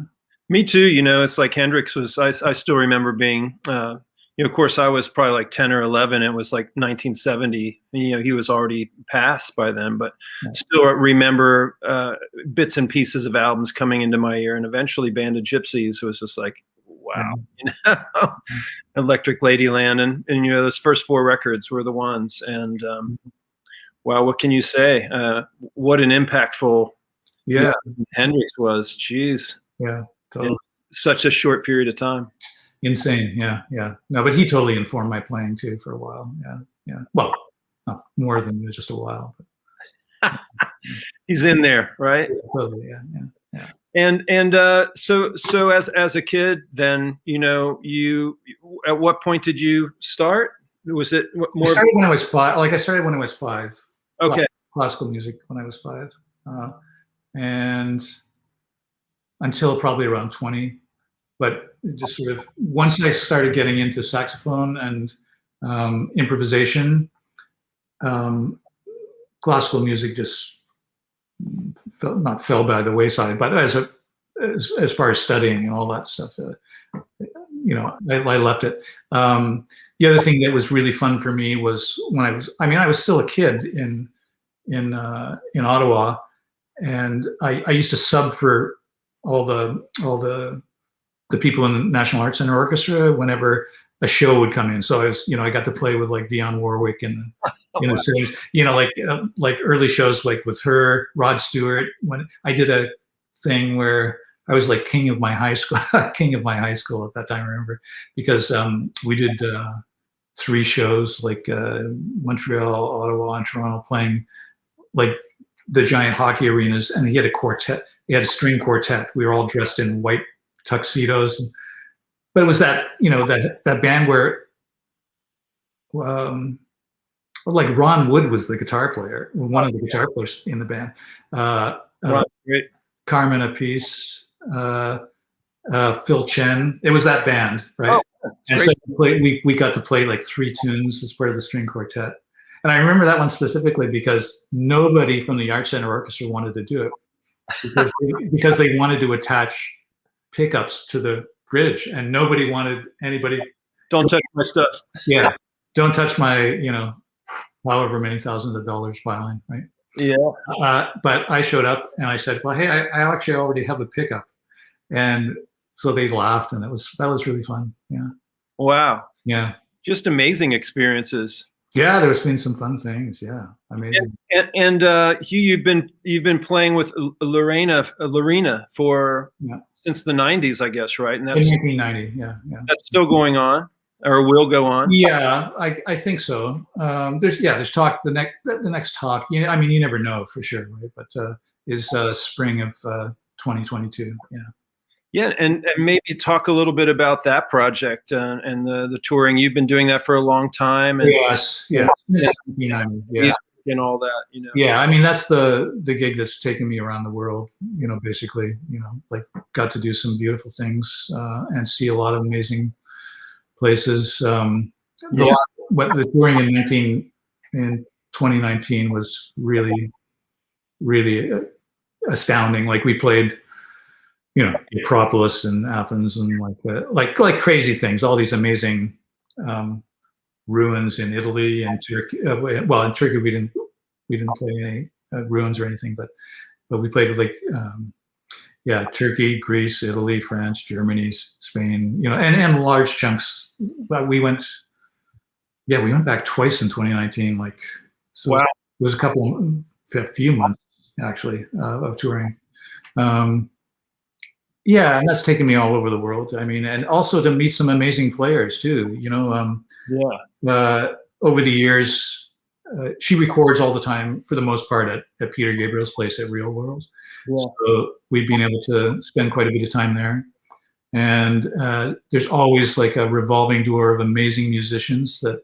Me too. It's like Hendrix was, I still remember being, of course I was probably like 10 or 11. It was like 1970, he was already passed by then, but still remember bits and pieces of albums coming into my ear, and eventually Band of Gypsies was just like, wow, Electric Ladyland, and those first 4 records were the ones. And wow, what can you say? What an impactful Hendrix was. Jeez. Yeah, totally. In such a short period of time. Insane. Yeah. No, but he totally informed my playing too for a while. Yeah. Well, not more than just a while. But. He's in there, right? Totally. Yeah. And so as a kid, then you at what point did you start? Was it more? I started when I was 5. I started when I was 5. Okay. Classical music when I was 5, and until probably around 20. But just sort of once I started getting into saxophone and improvisation, classical music just fell by the wayside. But as far as studying and all that stuff, I left it. The other thing that was really fun for me was when I was still a kid in Ottawa, and I used to sub for all the people in the National Arts Center Orchestra whenever a show would come in. So I got to play with like Dionne Warwick and sings, like early shows like with her, Rod Stewart. When I did a thing where I was like king of my high school at that time, I remember, because we did 3 shows, like Montreal, Ottawa, and Toronto, playing like the giant hockey arenas, and he had a quartet. He had a string quartet. We were all dressed in white tuxedos, but it was that that band where like Ron Wood was the guitar player, one of the guitar players in the band. Great. Carmen Appice, Phil Chen. It was that band, right? And so we got to play like 3 tunes as part of the string quartet. And I remember that one specifically because nobody from the Art Center Orchestra wanted to do it. because they wanted to attach pickups to the bridge, and nobody wanted anybody. Don't touch my stuff. Yeah, don't touch my, however many thousands of dollars violin, right? Yeah. But I showed up and I said, well, hey, I actually already have a pickup, and so they laughed, and that was really fun. Yeah. Wow. Yeah. Just amazing experiences. Yeah, there's been some fun things. Yeah, amazing. And Hugh, you've been playing with Loreena for since the '90s, I guess, right? And that's 1990. Yeah. That's still going on, or will go on. Yeah, I think so. There's talk. The next talk. I mean, you never know for sure, right? But is spring of 2022. Yeah. Yeah, and maybe talk a little bit about that project and the touring. You've been doing that for a long time. And, yes, yeah, yeah, and all that. Yeah, I mean that's the gig that's taken me around the world. Basically, like got to do some beautiful things and see a lot of amazing places. The touring in 2019 was really, really astounding. Like we played. The Acropolis in Athens and like crazy things, all these amazing ruins in Italy and Turkey. Well, in Turkey we didn't play any ruins or anything, but we played with Turkey, Greece, Italy, France, Germany, Spain, and large chunks. But we went back twice in 2019. Wow. It was a few months actually of touring. Yeah, and that's taken me all over the world. I mean, and also to meet some amazing players too. Over the years, she records all the time for the most part at Peter Gabriel's place at Real World. Yeah. So we've been able to spend quite a bit of time there. And there's always like a revolving door of amazing musicians that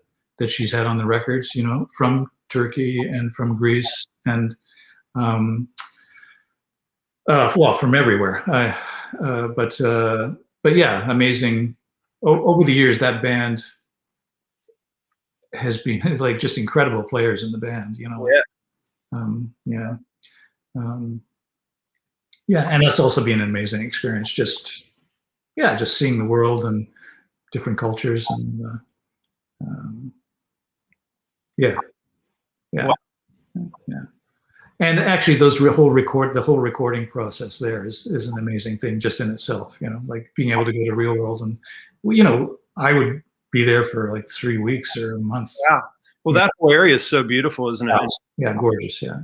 she's had on the records, from Turkey and from Greece and from everywhere. But yeah, amazing. Over the years, that band has been like just incredible players in the band. And that's also been an amazing experience. Just seeing the world and different cultures and Wow. Yeah. And actually, the whole recording process there is an amazing thing just in itself. Like being able to go to Real World, and I would be there for like 3 weeks or a month. Yeah. Well, that whole area is so beautiful, isn't it? Yeah, gorgeous. Yeah,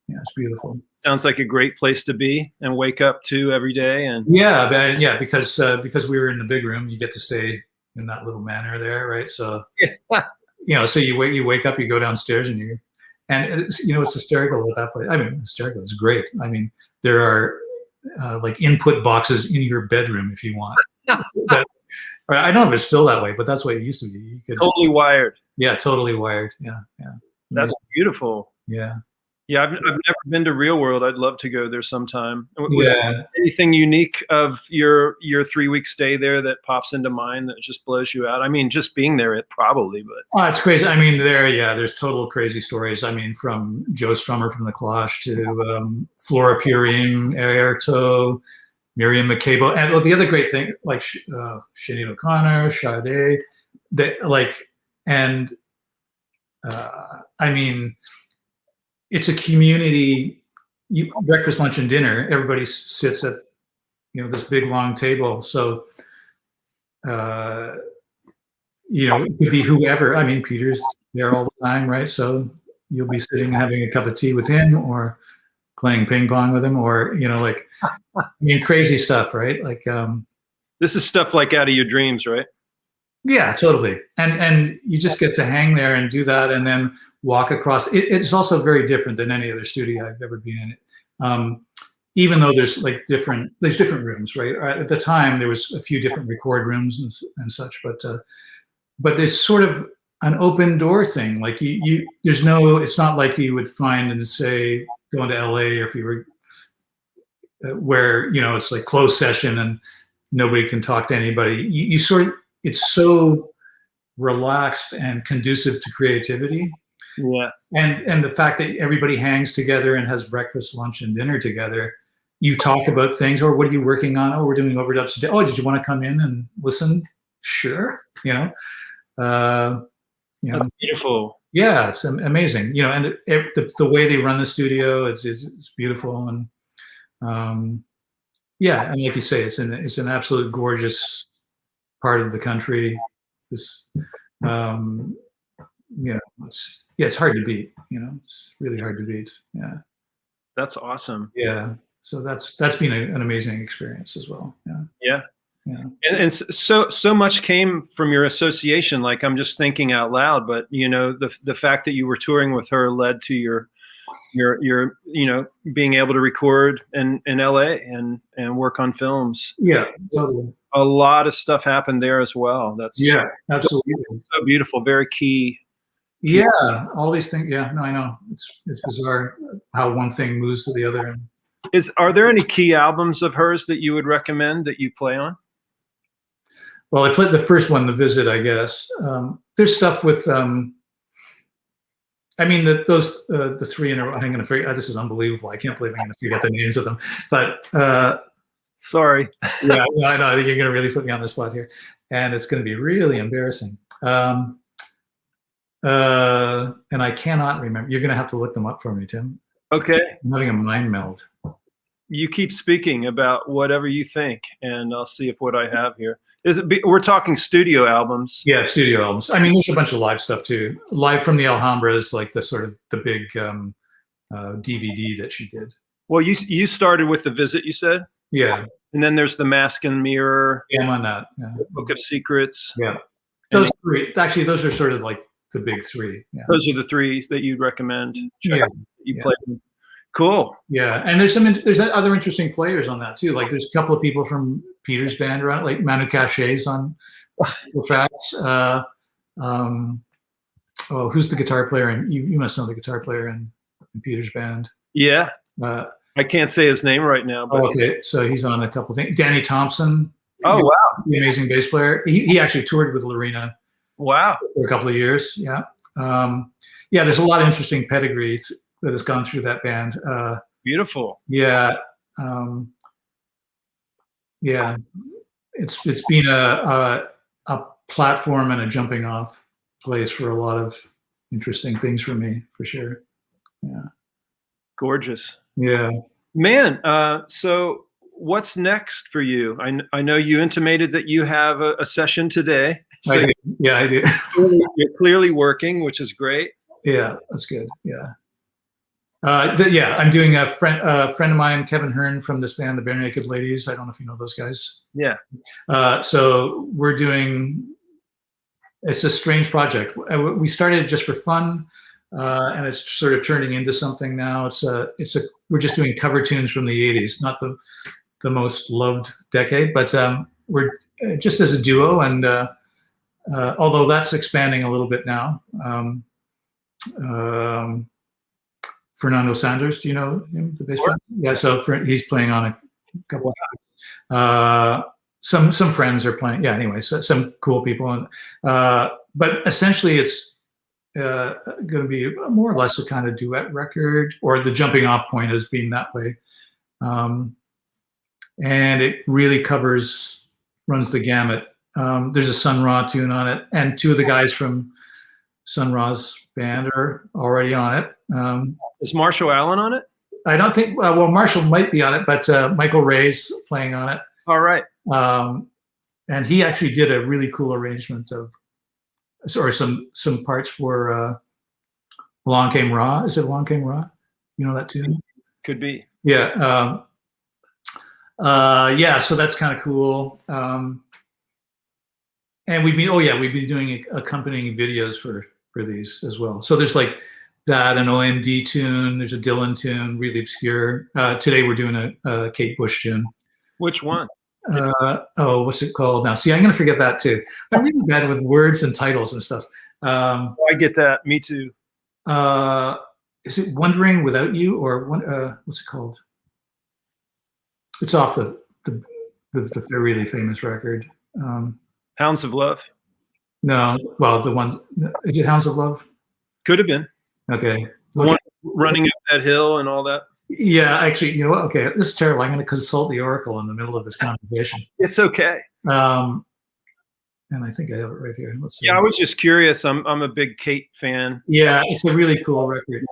it's beautiful. Sounds like a great place to be and wake up to every day. And because we were in the big room, you get to stay in that little manor there, right? So so you wake up, you go downstairs, and it's hysterical at that place. I mean, hysterical. It's great. I mean, there are like input boxes in your bedroom if you want. I don't know if it's still that way, but that's what it used to be. You could, totally wired. Yeah, totally wired. Yeah. That's beautiful. Yeah. Yeah, I've never been to Real World. I'd love to go there sometime. Was anything unique of your 3-week stay there that pops into mind that just blows you out? I mean, just being there, it probably, but it's crazy. I mean, there's total crazy stories. I mean, from Joe Strummer from the Clash to Flora Purin, Airto, Miriam Makeba, and the other great thing, like Sinead O'Connor, Sade, I mean. It's a community, breakfast, lunch, and dinner. Everybody sits at, this big long table. So, it could be whoever. I mean, Peter's there all the time, right? So you'll be sitting having a cup of tea with him, or playing ping pong with him, or crazy stuff, right? Like this is stuff like out of your dreams, right? Yeah, totally. And you just get to hang there and do that, and then walk across. It's also very different than any other studio I've ever been in it. Even though there's different rooms, right? At the time, there was a few different record rooms and such, but there's sort of an open door thing. Like it's not like you would find in, say, going to LA, or if you were where it's like closed session and nobody can talk to anybody. It's so relaxed and conducive to creativity. Yeah. And the fact that everybody hangs together and has breakfast, lunch, and dinner together, you talk about things, or what are you working on? Oh, we're doing overdubs today. Oh, did you want to come in and listen? Sure. That's beautiful. Yeah, it's amazing. And the way they run the studio it's beautiful, and yeah, and like you say, it's an absolute gorgeous part of the country. This, it's hard to beat. It's really hard to beat. Yeah. That's awesome. Yeah. So that's been an amazing experience as well. Yeah. Yeah. Yeah. And so much came from your association. Like, I'm just thinking out loud, but the fact that you were touring with her led to your being able to record in LA and work on films. Yeah, totally. A lot of stuff happened there as well. That's absolutely so beautiful. Very key. Yeah, all these things. Yeah, no, I know. It's bizarre how one thing moves to the other. Are there any key albums of hers that you would recommend that you play on? Well, I played the first one, The Visit, I guess. There's stuff with, the three in a row. I'm going to forget. This is unbelievable. I can't believe I'm going to forget the names of them. But sorry. Yeah, I know. You're going to really put me on the spot here, and it's going to be really embarrassing. And I cannot remember. You're going to have to look them up for me, Tim. Okay. I'm having a mind meld. You keep speaking about whatever you think, and I'll see if what I have here. We're talking studio albums. Yeah, studio albums. I mean, there's a bunch of live stuff too. Live from the Alhambra is like the big DVD that she did. Well, you started with The Visit, you said? Yeah. And then there's The Mask and Mirror. Yeah, I'm on that. Yeah. Book of Secrets. Yeah. Those three. Actually, those are sort of like the big three. Yeah. Those are the three that you'd recommend. Yeah. You played them. Cool. Yeah, and there's other interesting players on that too. Like there's a couple of people from Peter's band around, like Manu Cachet's on the tracks. Who's the guitar player? And you must know the guitar player in Peter's band. Yeah. I can't say his name right now. But okay, so he's on a couple of things. Danny Thompson. Oh wow, the amazing bass player. He actually toured with Loreena. Wow. For a couple of years. Yeah. There's a lot of interesting pedigree that has gone through that band. Beautiful. Yeah. It's been a platform and a jumping off place for a lot of interesting things for me, for sure. Yeah. Gorgeous. Yeah. Man, so what's next for you? I know you intimated that you have a session today. So I do. Yeah, I do. You're clearly working, which is great. Yeah, that's good. Yeah. I'm doing a friend of mine, Kevin Hearn, from this band, the Bare Naked Ladies. I don't know if you know those guys. Yeah. So we're doing. It's a strange project. We started just for fun, and it's sort of turning into something now. We're just doing cover tunes from the '80s, not the most loved decade, but we're just as a duo, and although that's expanding a little bit now. Fernando Sanders, do you know him, the bass player? Yeah, so he's playing on a couple of some friends are playing. Yeah, anyway, so some cool people, and but essentially it's going to be more or less a kind of duet record, or the jumping off point has been that way, and it really runs the gamut. There's a Sun Ra tune on it, and two of the guys from Sun Ra's band are already on it. Is Marshall Allen on it? I don't think. Well, Marshall might be on it, but Michael Ray's playing on it. All right. And he actually did a really cool arrangement or some parts for Along Came Ra. Is it Along Came Ra? You know that tune? Could be. Yeah. So that's kind of cool. And we've been doing accompanying videos for these as well. So there's like that, an OMD tune, there's a Dylan tune, really obscure. Today we're doing a Kate Bush tune. Which one? What's it called now? See, I'm going to forget that too. I'm really bad with words and titles and stuff. I get that. Me too. Is it Wondering Without You, or what's it called? It's off the really famous record. Hounds of Love? No, well, the one, is it Hounds of Love? Could have been. Okay. The one running up that hill and all that? Yeah, actually, you know what? Okay, this is terrible. I'm going to consult the oracle in the middle of this conversation. It's okay. And I think I have it right here. Let's see. Yeah, I was just curious. I'm a big Kate fan. Yeah, it's a really cool record.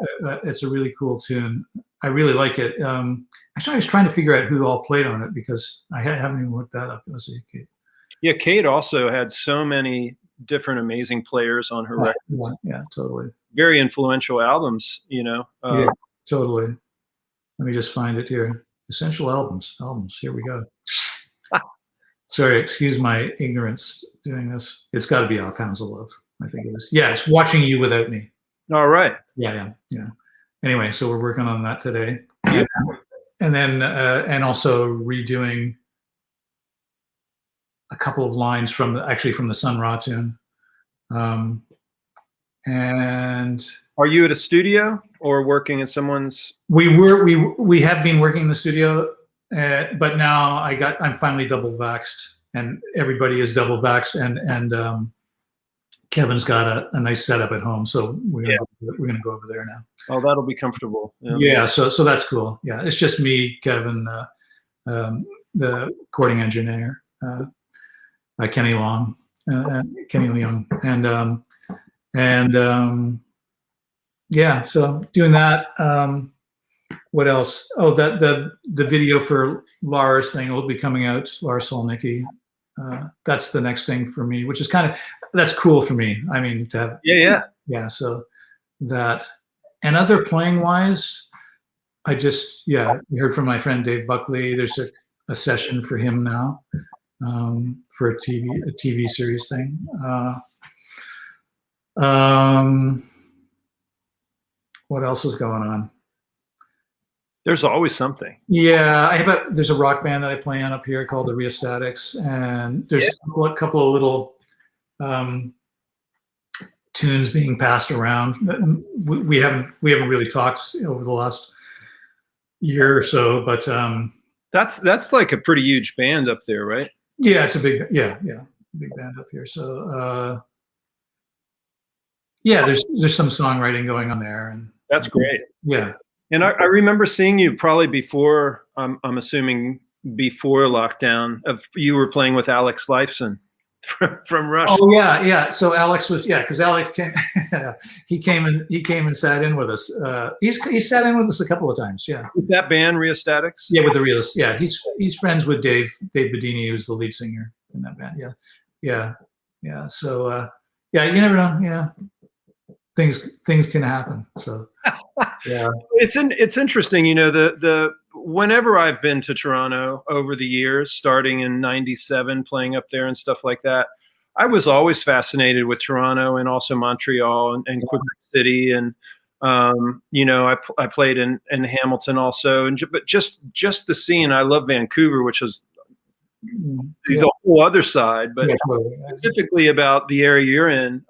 It's a really cool tune. I really like it. Actually, I was trying to figure out who all played on it because I haven't even looked that up. Let's see, Kate. Yeah, Kate also had so many different amazing players on her records. Yeah, totally. Very influential albums, you know. Yeah, totally. Let me just find it here. Essential albums. Here we go. Sorry, excuse my ignorance doing this. It's got to be Off Hounds of Love. I think it is. Yeah, it's Watching You Without Me. All right. Yeah. Anyway, so we're working on that today. And then also redoing a couple of lines from the Sun Ra tune. And are you at a studio or working at someone's? We have been working in the studio, but now I'm finally double vaxxed, and everybody is double vaxxed, and Kevin's got a nice setup at home, so we're gonna go over there now. Oh, that'll be comfortable. Yeah, so that's cool. Yeah, it's just me, Kevin, the recording engineer, Kenny Leung, and yeah, so doing that. What else? Oh, the video for Lars thing will be coming out. Lars Solnicki. That's the next thing for me, which is that's cool for me. I mean, to have yeah. So that, and other playing wise, I just we heard from my friend Dave Buckley. There's a session for him now for a TV series thing. What else is going on? There's always something. Yeah, there's a rock band that I play on up here called the Rheostatics, and there's a couple of little tunes being passed around. We haven't really talked over the last year or so, but that's like a pretty huge band up there, right? Yeah, it's a big big band up here. So there's some songwriting going on there, and that's great. Yeah. And I remember seeing you probably before, I'm assuming before lockdown, you were playing with Alex Lifeson from Russia. Oh yeah. So Alex was because Alex came, he came and sat in with us. He sat in with us a couple of times. Yeah. With that band, Rheostatics. Yeah, with the Rheostatics. Yeah, he's friends with Dave Bedini, who's the lead singer in that band. Yeah. So you never know. Yeah. Things can happen. So yeah, it's interesting. You know, the whenever I've been to Toronto over the years, starting in '97, playing up there and stuff like that, I was always fascinated with Toronto and also Montreal and Quebec City, and you know, I played in Hamilton also, but just the scene. I love Vancouver, which is the whole other side, but specifically about the area you're in,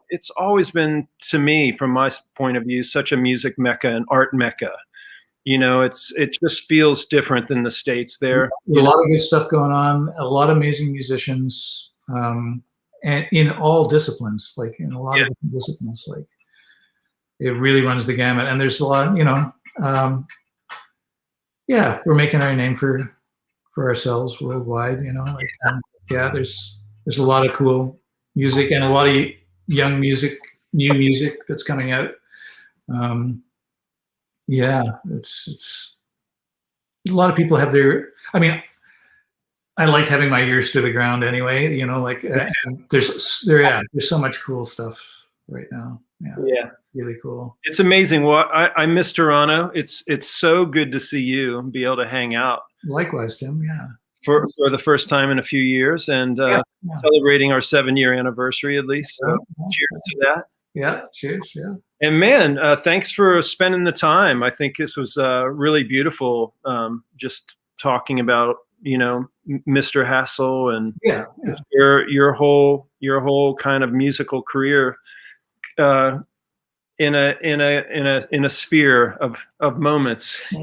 it's always been, to me, from my point of view, such a music mecca and art mecca. You know, it just feels different than the States there. A lot of good stuff going on, a lot of amazing musicians, and in all disciplines, like in a lot of different disciplines, like it really runs the gamut. And there's a lot, you know, we're making our name for ourselves worldwide, you know, like there's a lot of cool music and a lot of young music, new music that's coming out. It's a lot of people have I mean, I like having my ears to the ground anyway, you know, like and there's so much cool stuff right now. Yeah. Really cool. It's amazing. Well, I miss Toronto. It's so good to see you and be able to hang out. Likewise, Tim. Yeah. For the first time in a few years, and celebrating our 7-year anniversary at least. So cheers to that. Yeah. Cheers. Yeah. And man, thanks for spending the time. I think this was really beautiful. Just talking about, you know, Mr. Hassell and your whole kind of musical career. In a sphere of moments. There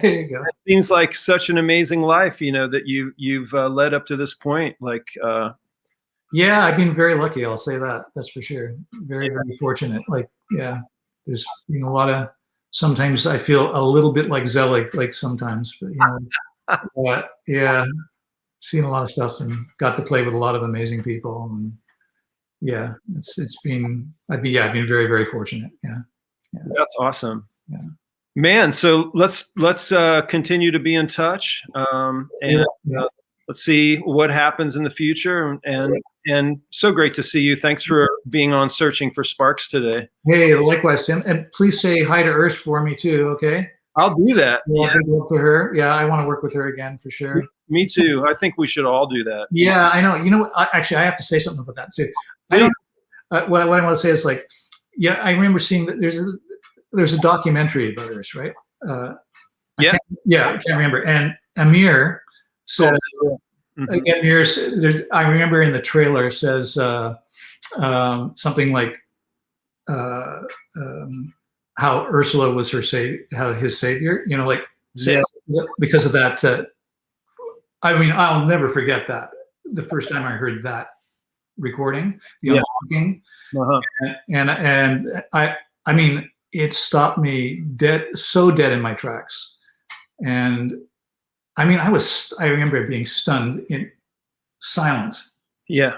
you go. It seems like such an amazing life, you know, that you've led up to this point. Like, yeah, I've been very lucky. I'll say that. That's for sure. Very, very fortunate. Like, there's been a lot of sometimes I feel a little bit like Zelig, like sometimes, but yeah, seen a lot of stuff and got to play with a lot of amazing people, and yeah, it's been I've been very, very fortunate. Yeah. That's awesome. Yeah. Man, so let's continue to be in touch, and let's see what happens in the future. And so great to see you. Thanks for being on Searching for Sparks today. Hey, likewise, Tim. And please say hi to Urs for me too, okay? I'll do that. Yeah, work with her. Yeah, I want to work with her again for sure. Me too. I think we should all do that. Yeah, I know. You know what? Actually, I have to say something about that too. I don't. What I want to say is like, yeah, I remember seeing that there's a documentary about Urs, right? I can't remember. And Amir said, I remember in the trailer says something like how Ursula was his savior, like because of that. I mean, I'll never forget that. The first time I heard that recording, the unlocking, and I mean, it stopped me dead in my tracks. And I mean, I remember being stunned in silent. Yeah,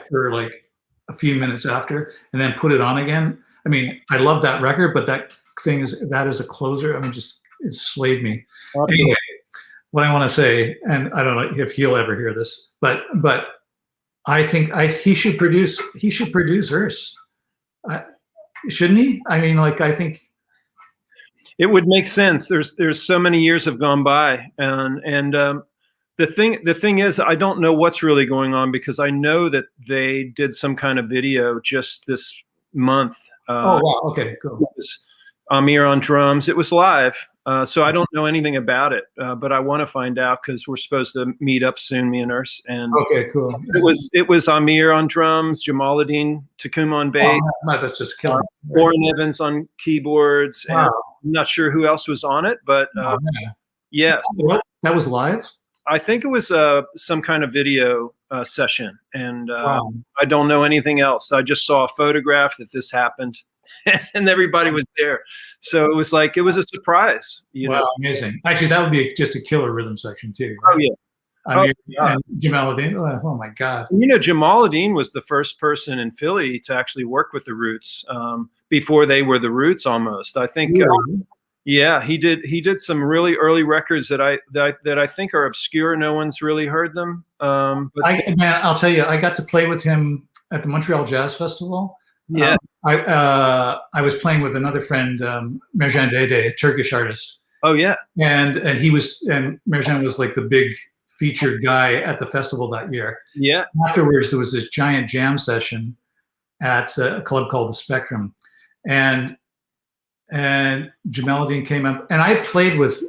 for like a few minutes after, and then put it on again. I mean, I love that record, but that is a closer. I mean, it slayed me. Anyway, what I want to say, and I don't know if he'll ever hear this, but I think he should produce Urs. Shouldn't he? I mean, like, I think it would make sense. There's so many years have gone by, and the thing is, I don't know what's really going on, because I know that they did some kind of video just this month. Oh wow! Okay, cool. It was Amir on drums. It was live, so I don't know anything about it, but I want to find out, because we're supposed to meet up soon, me and Urs. And okay, cool. It was Amir on drums, Jamaluddin Takum on bass. Oh, no, that's just killing. Warren Evans on keyboards. Wow. And I'm not sure who else was on it, but yes. That was live? I think it was some kind of video session, and I don't know anything else. I just saw a photograph that this happened, and everybody was there. So it was a surprise. Wow, amazing. Actually, that would be just a killer rhythm section too. Right? Oh yeah. And Jamaluddin, oh my God. Jamaluddin was the first person in Philly to actually work with the Roots before they were the Roots almost. I think. Yeah, he did some really early records that I think are obscure. No one's really heard them. But I'll tell you, I got to play with him at the Montreal Jazz Festival. Yeah, I was playing with another friend, Merjan Dede, a Turkish artist. Oh yeah, and Merjan was like the big featured guy at the festival that year. Yeah. Afterwards, there was this giant jam session at a club called the Spectrum, and Jamaluddin came up, and I played with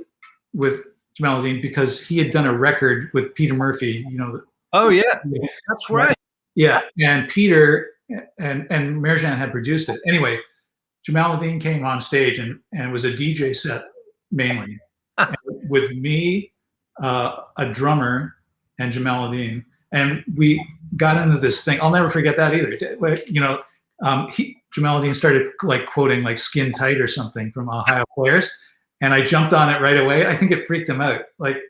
Jamaluddin because he had done a record with Peter Murphy. Oh yeah, that's right. Yeah, and Peter and Merjan had produced it. Anyway, Jamaluddin came on stage, and it was a DJ set mainly with me, a drummer, and Jamaluddin, and we got into this thing. I'll never forget that either. Jamaluddin started like quoting like "Skin Tight" or something from Ohio Players, and I jumped on it right away. I think it freaked him out. But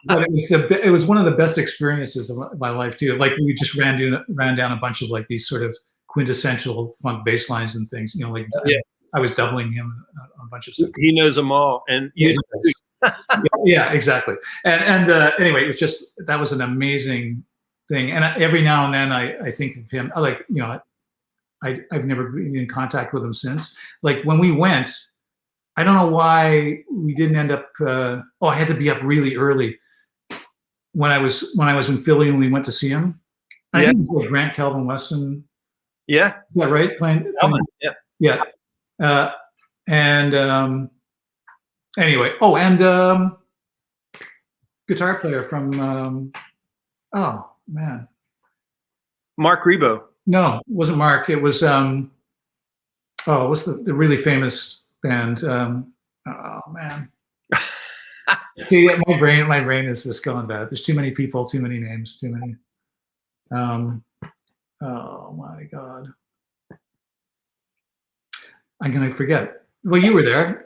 it was one of the best experiences of my life too. Like we just ran down a bunch of like these sort of quintessential funk bass lines and things. I was doubling him on a bunch of stuff. He knows them all, and yeah, exactly. And anyway, it was that was an amazing thing. And every now and then I think of him. I've never been in contact with him since. Like when we went, I don't know why we didn't end up. I had to be up really early when I was in Philly and we went to see him. I think it was like Grant Calvin Weston. Yeah. Is that right? Playing. Yeah. Anyway. Oh, and guitar player from. Oh man. Mark Rebo. No, it wasn't Mark. It was what's the really famous band? Oh man. See, my brain is just going bad. There's too many people, too many names, too many. Oh my God. I'm gonna forget. Well, you were there.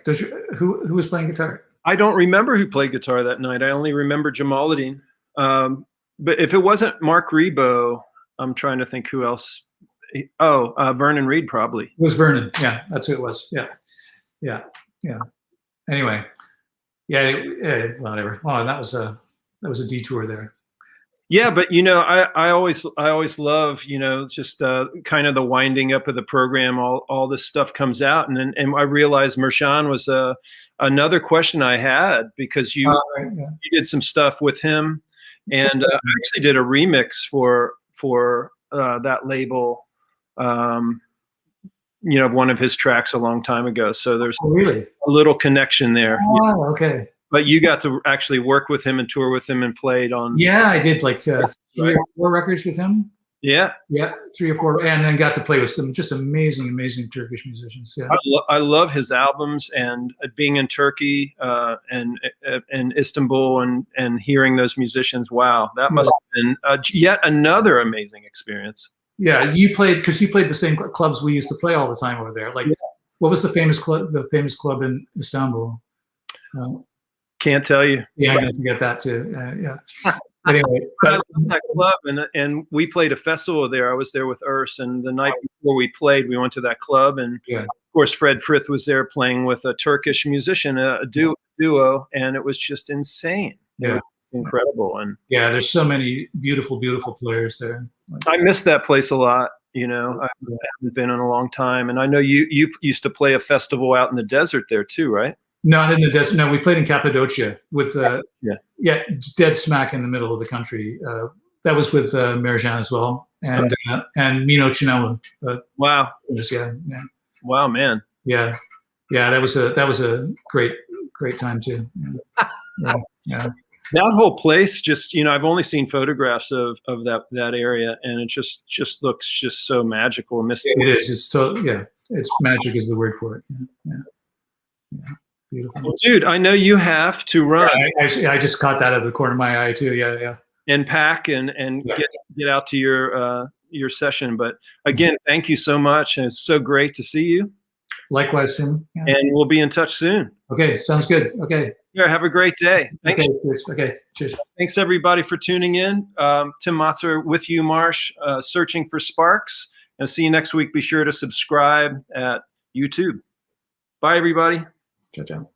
Who was playing guitar? I don't remember who played guitar that night. I only remember Jamaluddin. But if it wasn't Mark Rebo, I'm trying to think who else. Oh, Vernon Reed probably. It was Vernon. Yeah, that's who it was. Yeah. Anyway, whatever. Oh, that was a detour there. Yeah, but I always love just kind of the winding up of the program. All this stuff comes out, and I realized Mershan was another question I had, because you did some stuff with him, and I actually did a remix for that label, one of his tracks a long time ago. So there's really a little connection there. Oh, okay. But you got to actually work with him and tour with him and played on. Yeah, I did like 3 or 4 records with him. Yeah, 3 or 4, and then got to play with some just amazing Turkish musicians. Yeah, I love his albums, and being in Turkey and Istanbul and hearing those musicians. Wow, that must have been yet another amazing experience. Yeah, you played the same clubs we used to play all the time over there. Like, what was the famous club? The famous club in Istanbul. Can't tell you. Yeah, I'm gonna forget that too. Yeah. Anyway, I love that club, and we played a festival there. I was there with Urs, and the night before we played, we went to that club, and of course Fred Frith was there playing with a Turkish musician, a duo, and it was just insane. Yeah, incredible. And there's so many beautiful players there. I miss that place a lot. I haven't been in a long time, and I know you used to play a festival out in the desert there too, right? Not in the desert. No, we played in Cappadocia with dead smack in the middle of the country. That was with Merjan as well, and Mino Chinelu. Wow. Yeah. Wow, man. Yeah. That was a great time too. Yeah. That whole place, just I've only seen photographs of that area, and it just looks just so magical and mystical. It is. It's magic is the word for it. Yeah. Beautiful. Well, dude, I know you have to run. Yeah, I just caught that out of the corner of my eye too. Yeah. And pack and get out to your session. But again, thank you so much, and it's so great to see you. Likewise, Tim. Yeah. And we'll be in touch soon. Okay, sounds good. Okay. Yeah, have a great day. Thanks. Okay, cheers. Thanks everybody for tuning in. Tim Motzer with Hugh Marsh, searching for sparks. And see you next week. Be sure to subscribe at YouTube. Bye, everybody. Ciao.